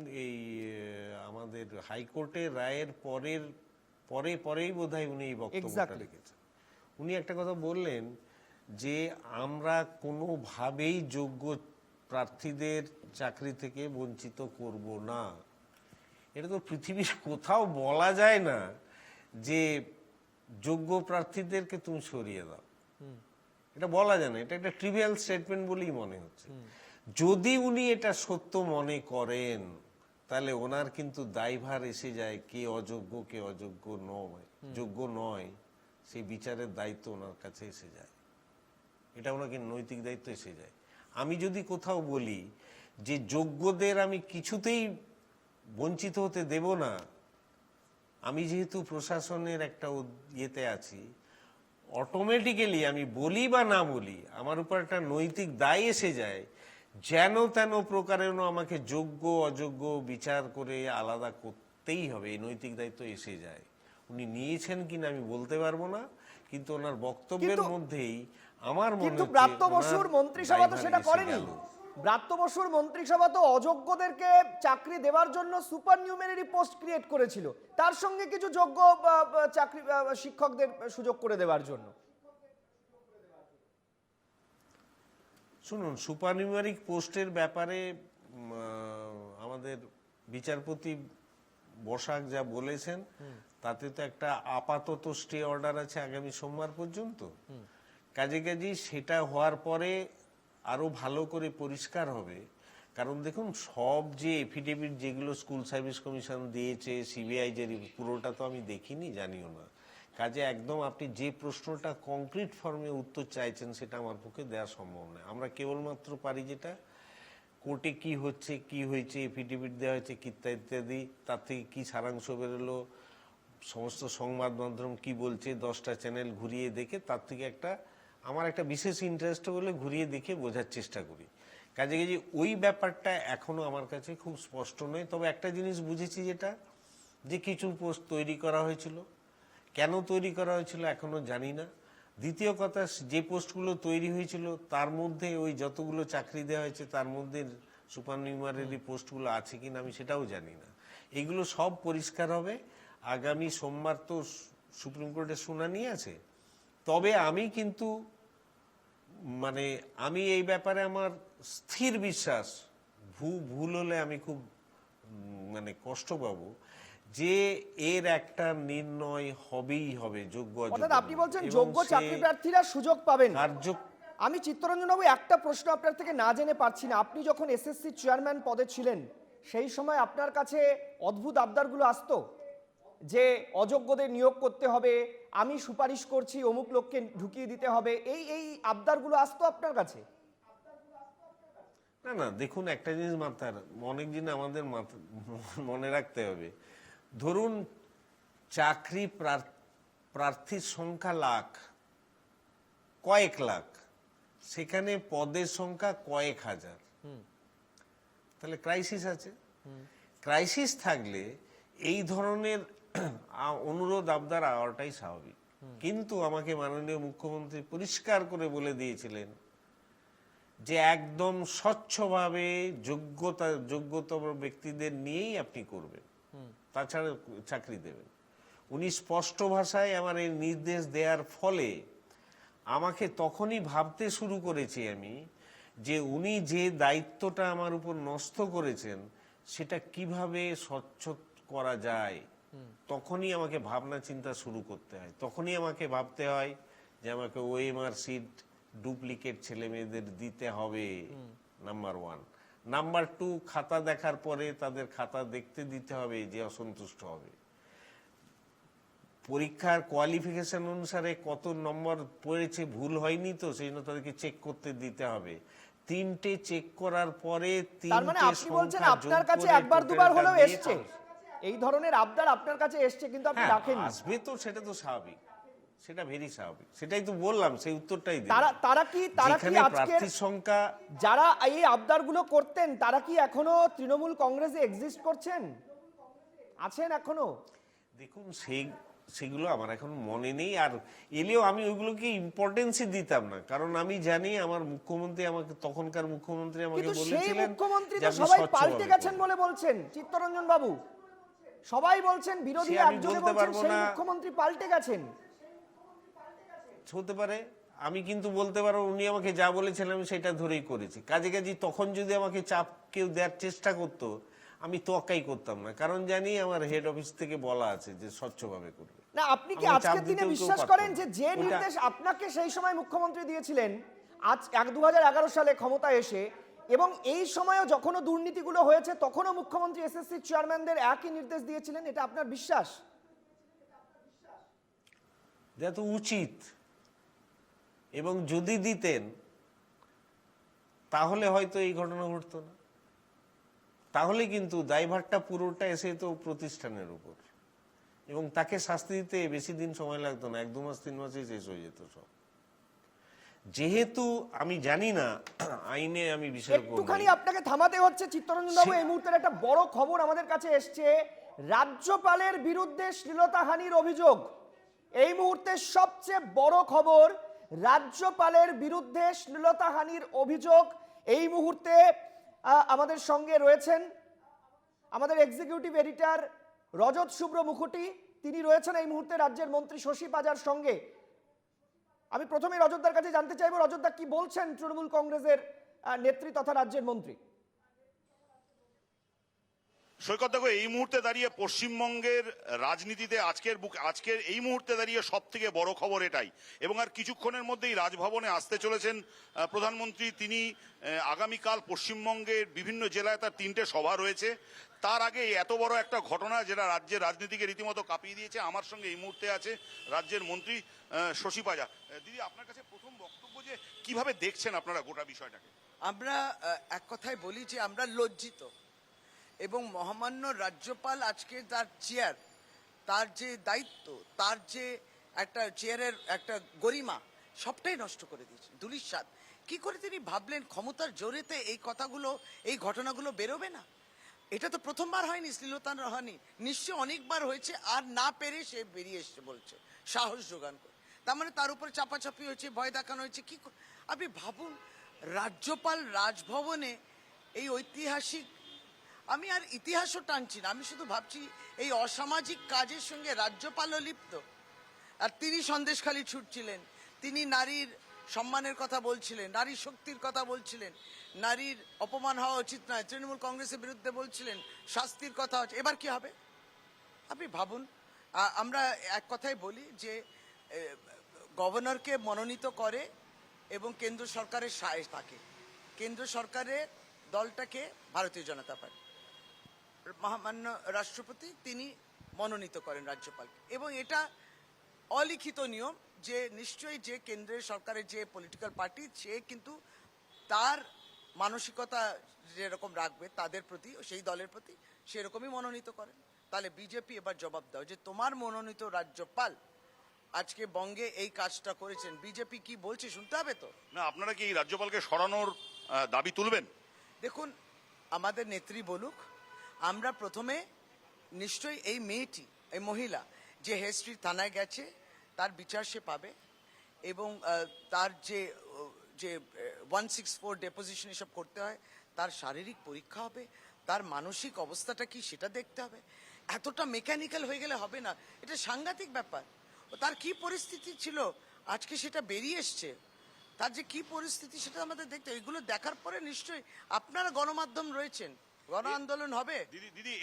আমাদের হাইকোর্টের রায়ের পরেই বোধহয় উনি এই বক্তব্যটা রেখেছেন। উনি একটা কথা বললেন যে আমরা কোনোভাবেই যোগ্য প্রার্থীদের চাকরি থেকে বঞ্চিত করব না। এটা তো পৃথিবীর কোথাও বলা যায় না যে যোগ্য প্রার্থীদেরকে তুমি সরিয়ে দাও, এটা বলা যায় না। এটা একটা ট্রিভিয়াল স্টেটমেন্ট বলেই মনে হচ্ছে। যদি উনি এটা সত্য মনে করেন তাহলে ওনার কিন্তু দায়ভার এসে যায়, কে অযোগ্য কে যোগ্য নয় সেই বিচারের দায়িত্ব ওনার কাছে এসে যায়। এটা ওনাকে নৈতিক দায়িত্ব এসে যায়। আমি যদি কোথাও বলি যে যোগ্যদের আমি কিছুতেই বঞ্চিত হতে দেব না, আমি যেহেতু প্রশাসনের একটা ইয়েতে আছি, অটোমেটিক্যালি আমি বলি বা না বলি আমার উপর একটা নৈতিক দায় এসে যায়, যেন তেন প্রকারেণ আমাকে যোগ্য অযোগ্য বিচার করে আলাদা করতেই হবে, এই নৈতিক দায়িত্ব এসে যায়। উনি নিয়েছেন কিনা আমি বলতে পারবো না, কিন্তু ওনার বক্তব্যের মধ্যেই আমার মনে হচ্ছে ব্রাত্য বসুর মন্ত্রিসভা তো সেটা করেনি। ব্রাত্য বসুর মন্ত্রিসভা তো অযোগ্যদেরকে চাকরি দেওয়ার জন্য সুপার নিউমেরি পোস্ট ক্রিয়েট করেছিল, তার সঙ্গে কিছু যোগ্য চাকরি শিক্ষকদের সুযোগ করে দেওয়ার জন্য। শুনুন, সুপার নিউমেরিক পোস্টের ব্যাপারে আমাদের বিচারপতি বসাক যা বলেছেন তাতে তো একটা আপাতত স্টে অর্ডার আছে আগামী সোমবার পর্যন্ত। কাজেই সেটা হওয়ার পরে আরো ভালো করে পরিষ্কার হবে। কারণ দেখুন, সব যে এফিডেভিট যেগুলো স্কুল সার্ভিস কমিশন দিয়েছে, সিবিআই যে পুরোটা তো আমি দেখিনি, জানিও না। কাজে একদম আপনি যে প্রশ্নটা কংক্রিট ফর্মে উত্তর চাইছেন সেটা আমার পক্ষে দেওয়া সম্ভব নয়। আমরা কেবলমাত্র পারি যেটা কোর্টে কি হচ্ছে, কি হয়েছে, এফিডেভিট দেওয়া হয়েছে ইত্যাদি, তার থেকে কি সারাংশ বেরোলো, সমস্ত সংবাদ মাধ্যম কি বলছে, 10টা চ্যানেল ঘুরিয়ে দেখে তার থেকে আমার একটা বিশেষ ইন্টারেস্ট বলে ঘুরিয়ে দেখে বোঝার চেষ্টা করি। কাজে ওই ব্যাপারটা এখনো আমার কাছে খুব স্পষ্ট নয়। তবে একটা জিনিস বুঝেছি, যেটা যে কিছু পোস্ট তৈরি করা হয়েছিল, কেন তৈরি করা হয়েছিল এখনো জানি না। দ্বিতীয় কথা, যে পোস্টগুলো তৈরি হয়েছিল তার মধ্যে ওই যতগুলো চাকরি দেওয়া হয়েছে তার মধ্যে সুপার নিউমারি পোস্টগুলো আছে কিনা আমি সেটাও জানি না। এগুলো সব পরিষ্কার হবে। আগামী সোমবার তো সুপ্রিম কোর্টের শুনানি আছে। তবে আমি কিন্তু আমি এই ব্যাপারে আমার স্থির বিশ্বাস, ভুল হলে আমি খুব কষ্ট পাবো, যে এর একটা নির্ণয় হবেই হবে যোগ্য অযোগ্য। আপনি বলছেন যোগ্য চাকরি প্রার্থীরা সুযোগ পাবেন। আমি চিত্তরঞ্জন বাবু একটা প্রশ্ন আপনার থেকে না জেনে পারছি না। আপনি যখন এসএসসি চেয়ারম্যান পদে ছিলেন সেই সময় আপনার কাছে অদ্ভুত আবদারগুলো আসতো যে অযোগ্যদের নিয়োগ করতে হবে, আমি সুপারিশ করছি অমুক লোককে ঢুকিয়ে দিতে হবে, এই আবদারগুলো আসতো আপনার কাছে? না, দেখুন, একটা জিনিস অনেক দিন আমাদের মনে রাখতে হবে। ধরুন চাকরি প্রার্থীর সংখ্যা কয়েক লাখ, সেখানে পদের সংখ্যা কয়েক হাজার। তাহলে ক্রাইসিস আছে। ক্রাইসিস থাকলে এই ধরনের অনুরোধ আবদার আওয়াটাই স্বাভাবিক। কিন্তু আমাকে মাননীয় মুখ্যমন্ত্রী পরিষ্কার করে বলে দিয়েছিলেন যে একদম স্বচ্ছভাবে যোগ্যতম ব্যক্তিদের নিয়েই আপনি করবেন, তাছাড়া চাকরি দেবেন। উনি স্পষ্ট ভাষায় আমার এই নির্দেশ দেওয়ার ফলে আমাকে তখনই ভাবতে শুরু করেছি আমি যে উনি যে দায়িত্বটা আমার উপর ন্যস্ত করেছেন সেটা কিভাবে স্বচ্ছ করা যায়। তখনই আমাকে ভাবনা চিন্তা শুরু করতে হয়। তখনই আমাকে ভাবতে হয় যে আমাকে ওএমআর সিট ডুপ্লিকেট ছেলে মেয়েদের দিতে হবে, নাম্বার 1। নাম্বার 2, খাতা দেখার পরে তাদের খাতা দেখতে দিতে হবে যে অসন্তুষ্ট হবে। পরীক্ষার কোয়ালিফিকেশন অনুসারে কত নম্বর পড়েছে, ভুল হয়নি তো, সেই জন্য তাদেরকে চেক করতে দিতে হবে। 3টে চেক করার পরে তার মানে 3টে আপনি বলছেন সংখ্যা আপনার যোগ কাছে করে একবার দুবার টোটালটা হলেও দিয়ে এসছে, এই ধরনের আবদার আপনার কাছে এসছে কিন্তু আপনি হ্যাঁ, রাখেননি। আসবে তো, সেটা তো স্বাভাবিক, সেটা ভেরি স্বাভাবিক। সেটাই তো বললাম, সেই উত্তরটাই দিলাম। তারা কি যেখানে আজকে প্রার্থীর সংখ্যা, যারা এই আবদারগুলো করতেন তারা কি এখনো তৃণমূল কংগ্রেসে এক্সিস্ট করছেন, আছেন এখনো? দেখুন সেগুলো আমার এখন মনে নেই, আর এলেও আমি ওইগুলোকে ইম্পর্টেন্সই দিতাম না, কারণ আমি জানি আমার মুখ্যমন্ত্রী আমাকে, তখনকার মুখ্যমন্ত্রী আমাকে কিন্তু সেই বলেছিলেন মুখ্যমন্ত্রী যে তো আপনি সবাই স্বচ্ছভাবে পাল্টে গেছেন করবেন। বলে বলছেন চিত্তরঞ্জন বাবু, সবাই বলছেন, বিরোধী সে আমি একজনে বলতে বলছেন পারবো সেই না। মুখ্যমন্ত্রী পাল্টে গেছেন। হতে পারে, আমি কিন্তু বলতে পারবো উনি আমাকে যা বলেছিলেন আমি সেটা ধরেই করেছি। কাজে তখন যদি আমাকে চাপ কেউ দেওয়ার চেষ্টা করতো আমি তোয়াক্কাই করতাম না, কারণ জানি আমার হেড অফিস থেকে বলা আছে যে স্বচ্ছভাবে করবে। না, আপনি কি আমাকে চাপ আজকের দিনে দিতেও কেউ বিশ্বাস পারতো করেন না। যে যে ওটা- নির্দেশ আপনাকে সেই সময় মুখ্যমন্ত্রী দিয়েছিলেন, আজ 2011 সালে ক্ষমতায় এসে, এবং এই সময়ও যখনও দুর্নীতিগুলো হয়েছে তখনও মুখ্যমন্ত্রী এসএসসি চেয়ারম্যানদের একই নির্দেশ দিয়েছিলেন, এটা আপনার বিশ্বাস? এটা তো উচিত, এবং যদি দিতেন তাহলে হয়তো এই ঘটনা ঘটতো না। তাহলে কিন্তু দায়ভারটা পুরোটা এসে তো প্রতিষ্ঠানের উপর, এবং তাকে শাস্তি দিতে বেশি দিন সময় লাগতো না, 1-2 মাস 3 মাসেই শেষ হয়ে যেত সব। যেহেতু আমি জানি না আইনে, আমি বিশেষজ্ঞ একটুখানি নই। আপনাকে থামাতে হচ্ছে চিত্তরঞ্জন বাবু, এই মুহূর্তের একটা বড় খবর আমাদের কাছে এসছে, রাজ্যপালের বিরুদ্ধে শ্লীলতাহানির অভিযোগ। এই মুহূর্তে সবচেয়ে বড় খবর, রাজ্যপালের বিরুদ্ধে শ্লীলতাহানির অভিযোগ। এই মুহূর্তে আমাদের সঙ্গে রয়েছেন আমাদের এক্সিকিউটিভ এডিটর রজত শুভ্র মুখোটি, তিনি রয়েছেন এই মুহূর্তে রাজ্যের মন্ত্রী শশী পাজার সঙ্গে। আমি প্রথমে রজতদার কাছে জানতে চাইবো, রজতদা কি বলছেন তৃণমূল কংগ্রেসের নেত্রী তথা রাজ্যের মন্ত্রী? সৈকত, দেখো, এই মুহূর্তে দাঁড়িয়ে পশ্চিমবঙ্গের রাজনীতিতে আজকের এই মুহূর্তে দাঁড়িয়ে সব থেকে বড় খবর এটাই। এবং আর কিছুক্ষণের মধ্যেই রাজভবনে আসতে চলেছেন প্রধানমন্ত্রী। তিনি আগামীকাল পশ্চিমবঙ্গের বিভিন্ন জেলায় তার 3টে সভা রয়েছে। তার আগে এত বড় একটা ঘটনা যেটা রাজ্যের রাজনীতিকে রীতিমতো কাঁপিয়ে দিয়েছে। আমার সঙ্গে এই মুহূর্তে আছে রাজ্যের মন্ত্রী শশী পাজা। দিদি, আপনার কাছে প্রথম বক্তব্য, যে কিভাবে দেখছেন আপনারা গোটা বিষয়টাকে? আমরা এক কথায় বলি যে আমরা লজ্জিত, এবং মহামান্য রাজ্যপাল আজকে তার চেয়ার, তার যে দায়িত্ব, তার যে একটা চেয়ারের একটা গরিমা, সবটাই নষ্ট করে দিয়েছেন। ধূলিসাৎ কি করে তিনি ভাবলেন ক্ষমতার জোরেতে এই কথাগুলো, এই ঘটনাগুলো বেরোবে না? এটা তো প্রথমবার হয়নি শ্লীলতাহানি, নিশ্চয়ই অনেকবার হয়েছে, আর না পেরে সে বেরিয়ে এসছে বলছে, সাহস যোগান করে। তার মানে তার উপরে চাপাচাপি হয়েছে, ভয় দেখানো হয়েছে। কি আপনি ভাবুন, রাজ্যপাল রাজভবনে এই ঐতিহাসিক, আমি আর ইতিহাসও টানছি না, আমি শুধু ভাবছি এই অসামাজিক কাজের সঙ্গে রাজ্যপালও লিপ্ত। আর তিনি সন্দেশখালি ছুটছিলেন, তিনি নারীর সম্মানের কথা বলছিলেন, নারী শক্তির কথা বলছিলেন, নারীর অপমান হওয়া উচিত নয়, তৃণমূল কংগ্রেসের বিরুদ্ধে বলছিলেন, শাস্তির কথা হচ্ছে। এবার কি হবে আপনি ভাবুন। আমরা এক কথাই বলি যে গভর্নরকে মনোনীত করে এবং কেন্দ্র সরকারের সায় থাকে, কেন্দ্র সরকারের দলটাকে ভারতীয় জনতা পার্টি, মহামান্য রাষ্ট্রপতি তিনি মনোনীত করেন রাজ্যপালকে। এবং এটা অলিখিত নিয়ম যে নিশ্চয়ই যে কেন্দ্রের সরকারের যে পলিটিক্যাল পার্টি, সে কিন্তু তার মানসিকতা যেরকম রাখবে তাদের প্রতি, সেই দলের প্রতি, সেরকমই মনোনীত করেন। তাহলে বিজেপি এবার জবাব দাও যে তোমার মনোনীত রাজ্যপাল আজকে বঙ্গে এই কাজটা করেছেন, বিজেপি কি বলছে শুনতে হবে তো। না, আপনারা কি এই রাজ্যপালকে সরানোর দাবি তুলবেন? দেখুন, আমাদের নেত্রী বলুক। আমরা প্রথমে নিশ্চয়ই এই মেয়েটি, এই মহিলা যে হেড স্ট্রিট থানায় গেছে তার বিচার সে পাবে, এবং তার যে 164 ডেপোজিশন এসব করতে হয়, তার শারীরিক পরীক্ষা হবে, তার মানসিক অবস্থাটা কি সেটা দেখতে হবে। এতটা মেকানিক্যাল হয়ে গেলে হবে না, এটা সাংঘাতিক ব্যাপার। তার কি পরিস্থিতি ছিল আজকে সেটা বেরিয়ে এসছে, তার যে কি পরিস্থিতি সেটা আমাদের দেখতে, এগুলো দেখার পরে নিশ্চয়ই আপনারা গণমাধ্যম রয়েছেন, গণ আন্দোলন হবে। দিদি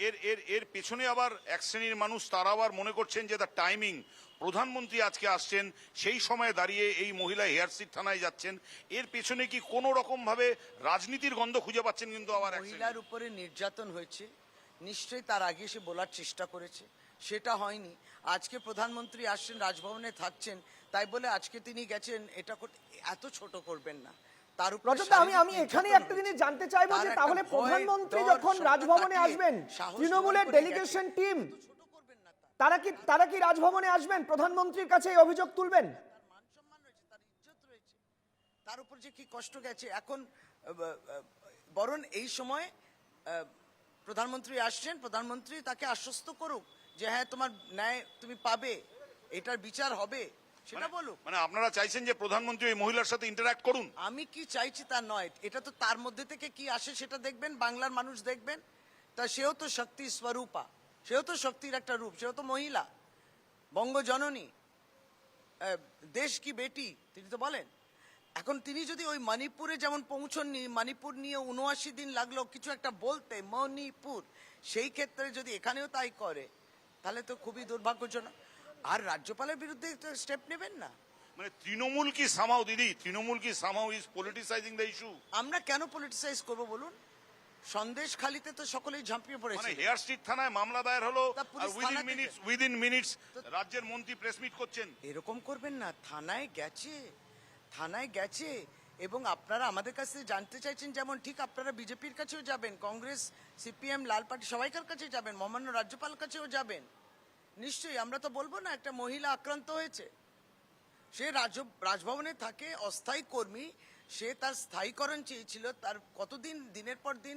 এর পেছনে আবার এক শ্রেণীর মানুষ তারা আবার মনে করছেন যে তার টাইমিং, প্রধানমন্ত্রী আজকে আসছেন, সেই সময় দাঁড়িয়ে এই মহিলা হেয়ারস্ট্রিট থানায় যাচ্ছেন, এর পেছনে কি কোনো রকম ভাবে রাজনীতির গন্ধ খুঁজে পাচ্ছেন? কিন্তু আবার মহিলার উপরে নির্যাতন হয়েছে, নিশ্চয়ই তার আগে সে বলার চেষ্টা করেছে, সেটা হয়নি। আজকে প্রধানমন্ত্রী আসছেন, রাজভবনে থাকছেন, তাই বলে আজকে তিনি গেছেন এটা এত ছোট করবেন না। তার উপর রজতদা, আমি এখানে একটা জিনিস জানতে চাইবো যে তাহলে প্রধানমন্ত্রী যখন রাজভবনে আসবেন, তৃণমূলের ডেলিগেশন টিম তারা কি রাজভবনে আসবেন, প্রধানমন্ত্রীর কাছে এই অভিযোগ তুলবেন? তার মান সম্মান রয়েছে, তার ইজ্জত রয়েছে, তার উপর যে কি কষ্ট গেছে। এখন বরং এই সময় প্রধানমন্ত্রী আসছেন, প্রধানমন্ত্রী তাকে আশ্বস্ত করুক যে হ্যাঁ তোমার ন্যায় তুমি পাবে, এটার বিচার হবে, সেটা বলুক। মানে আপনারা চাইছেন যে প্রধানমন্ত্রী এই মহিলার সাথে ইন্টারঅ্যাক্ট করুন? আমি কি চাইছি তা নয়, এটা তো তার মধ্যে থেকে কি আসে সেটা দেখবেন, বাংলার মানুষ দেখবেন। তা সেও তো শক্তি স্বরূপা, সেও তো শক্তির একটা রূপ, সেও তো মহিলা, বঙ্গজননী, দেশ কি বেটি তিনি তো বলেন। এখন তিনি যদি ওই মণিপুরে যেমন পৌঁছননি, মণিপুর নিয়ে ৭৯ দিন লাগলো কিছু একটা বলতে, মণিপুর, সেই ক্ষেত্রে যদি এখানেও তাই করে তাহলে তো খুবই দুর্ভাগ্যজনক। আর রাজ্যপালের বিরুদ্ধে স্টেপ নেবেন না। মানে তৃণমূল কি সামাও দিদি, তৃণমূল কি সামাও ইজ পলিটিসাইজিং দ্য ইস্যু? আমরা কেন পলিটিসাইজ করব বলুন? সন্দেশখালিতে তো সকলেই ঝাঁপিয়ে পড়েছে। মানে হেয়ার স্ট্রিট থানায় মামলা দায়ের হলো, তা পুলিশ আর উইদিন মিনিটস রাজ্যের মন্ত্রী প্রেস মিট করছেন। এরকম করবেন না। থানায় গেছে এবং আপনারা আমাদের কাছে জানতে চাইছেন, যেমন ঠিক আপনারা বিজেপির কাছেও যাবেন, কংগ্রেস, সিপিএম, লাল পার্টি সবাইকার কাছে যাবেন, মহামান্য রাজ্যপাল কাছেও যাবেন। নিশ্চয়ই আমরা তো বলবো না একটা মহিলা আক্রান্ত হয়েছে, সে রাজভবনে থাকে, অস্থায়ী কর্মী, সে তার স্থায়ীকরণ চেয়েছিল, তার কতদিন দিনের পর দিন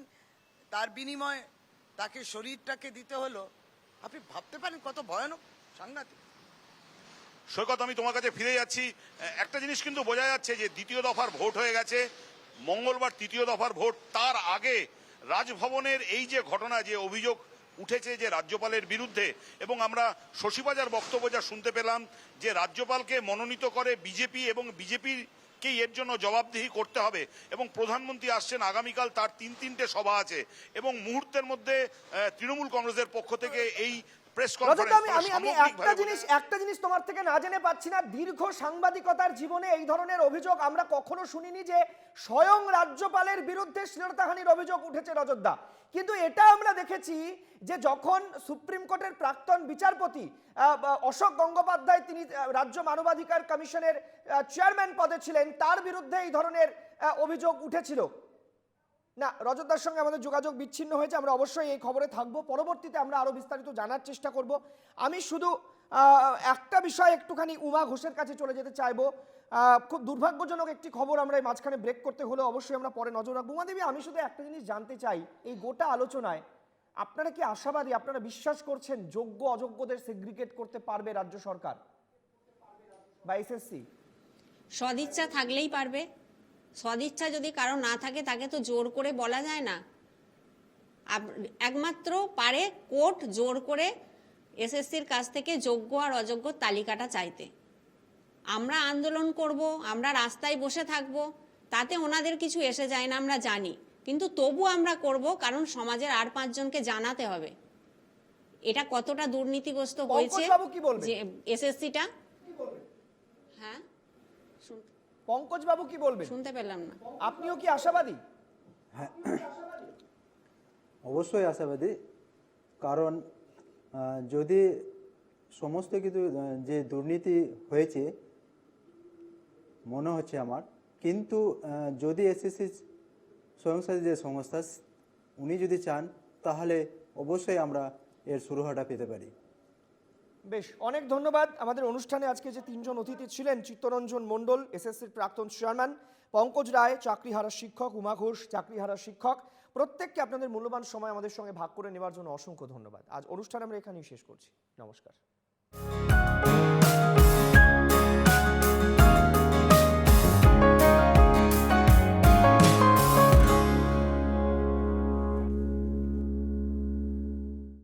তার বিনিময়ে তাকে শরীরটাকে দিতে হলো। আপনি ভাবতে পারেন কত ভয়ানক, সাংঘাতিক। সৈকত, আমি তোমার কাছে ফিরে যাচ্ছি। একটা জিনিস কিন্তু বোঝা যাচ্ছে যে দ্বিতীয় দফার ভোট হয়ে গেছে, মঙ্গলবার তৃতীয় দফার ভোট। তার আগে রাজভবনের এই যে ঘটনা, যে অভিযোগ উঠেছে যে রাজ্যপালের বিরুদ্ধে, এবং আমরা শশীবাজার বক্তব্য যা শুনতে পেলাম যে রাজ্যপালকে মনোনীত করে বিজেপি এবং বিজেপিকেই এর জন্য জবাবদিহি করতে হবে, এবং প্রধানমন্ত্রী আসছেন আগামীকাল, তার তিনটে সভা আছে, এবং মুহূর্তের মধ্যে তৃণমূল কংগ্রেসের পক্ষ থেকে এই প্রেস আমি একটা জিনিস তোমার থেকে না জেনে পাচ্ছি না। দীর্ঘ সাংবাদিকতার জীবনে এই ধরনের অভিযোগ আমরা কখনো শুনিনি যে স্বয়ং রাজ্যপালের বিরুদ্ধে শ্লীলতাহানির অভিযোগ উঠেছে রজতদা। কিন্তু এটা আমরা দেখেছি যে যখন সুপ্রিম কোর্টের প্রাক্তন বিচারপতি অশোক গঙ্গোপাধ্যায়, তিনি রাজ্য মানবাধিকার কমিশনের চেয়ারম্যান পদে ছিলেন, তার বিরুদ্ধে এই ধরনের অভিযোগ উঠেছিল। না, রজতদার সঙ্গে আমাদের যোগাযোগ বিচ্ছিন্ন হয়েছে, আমরা অবশ্যই এই খবরে থাকবো, পরবর্তীতে আমরা আরো বিস্তারিত জানার চেষ্টা করব। আমি শুধু একটা বিষয় একটুখানি উমা ঘোষের কাছে চলে যেতে চাইবো। খুব দুর্ভাগ্যজনক একটি খবর, আমরা এই মাঝখানে ব্রেক করতে হলে অবশ্যই আমরা পরে নজর রাখবো। উমা দেবী, আমি শুধু একটা জিনিস জানতে চাই, এই গোটা আলোচনায় আপনারা কি আশাবাদী, আপনারা বিশ্বাস করছেন যোগ্য অযোগ্যদের সেগ্রিগেট করতে পারবে রাজ্য সরকার বা এসএসসি? সদিচ্ছা থাকলেই পারবে। সদিচ্ছা যদি কারো না থাকে, তাকে তো জোর করে বলা যায় না। একমাত্র পারে কোর্ট জোর করে এসএসসির কাছ থেকে যোগ্য আর অযোগ্য তালিকাটা চাইতে। আমরা আন্দোলন করব, আমরা রাস্তায় বসে থাকব, তাতে ওনাদের কিছু এসে যায় না, আমরা জানি, কিন্তু তবু আমরা করব, কারণ সমাজের আর 5 জনকে জানাতে হবে এটা কতটা দুর্নীতিগ্রস্ত হয়েছে যে এসএসসিটা। হ্যাঁ, পঙ্কজ বাবু কি বলবেন? শুনতে পেলাম না। আপনিও কি আশাবাদী? হ্যাঁ, অবশ্যই আশাবাদী। কারণ যদি সমস্ত কিছু যে দুর্নীতি হয়েছে মনে হচ্ছে আমার, কিন্তু যদি এসএসসি স্বয়ংশাসিত যে সংস্থা, উনি যদি চান তাহলে অবশ্যই আমরা এর সুরাহাটা পেতে পারি। বেশ, অনেক ধন্যবাদ। আমাদের অনুষ্ঠানে আজকে যে তিনজন অতিথি ছিলেন, চিত্তরঞ্জন মণ্ডল এসএসসির প্রাক্তন চেয়ারম্যান, পঙ্কজ রায় চাকরিহারা শিক্ষক, উমা ঘোষ চাকরিহারা শিক্ষক, প্রত্যেককে আপনাদের মূল্যবান সময় আমাদের সঙ্গে ভাগ করে নেওয়ার জন্য অসংখ্য ধন্যবাদ। আজ অনুষ্ঠান আমরা এখানেই শেষ করছি। নমস্কার।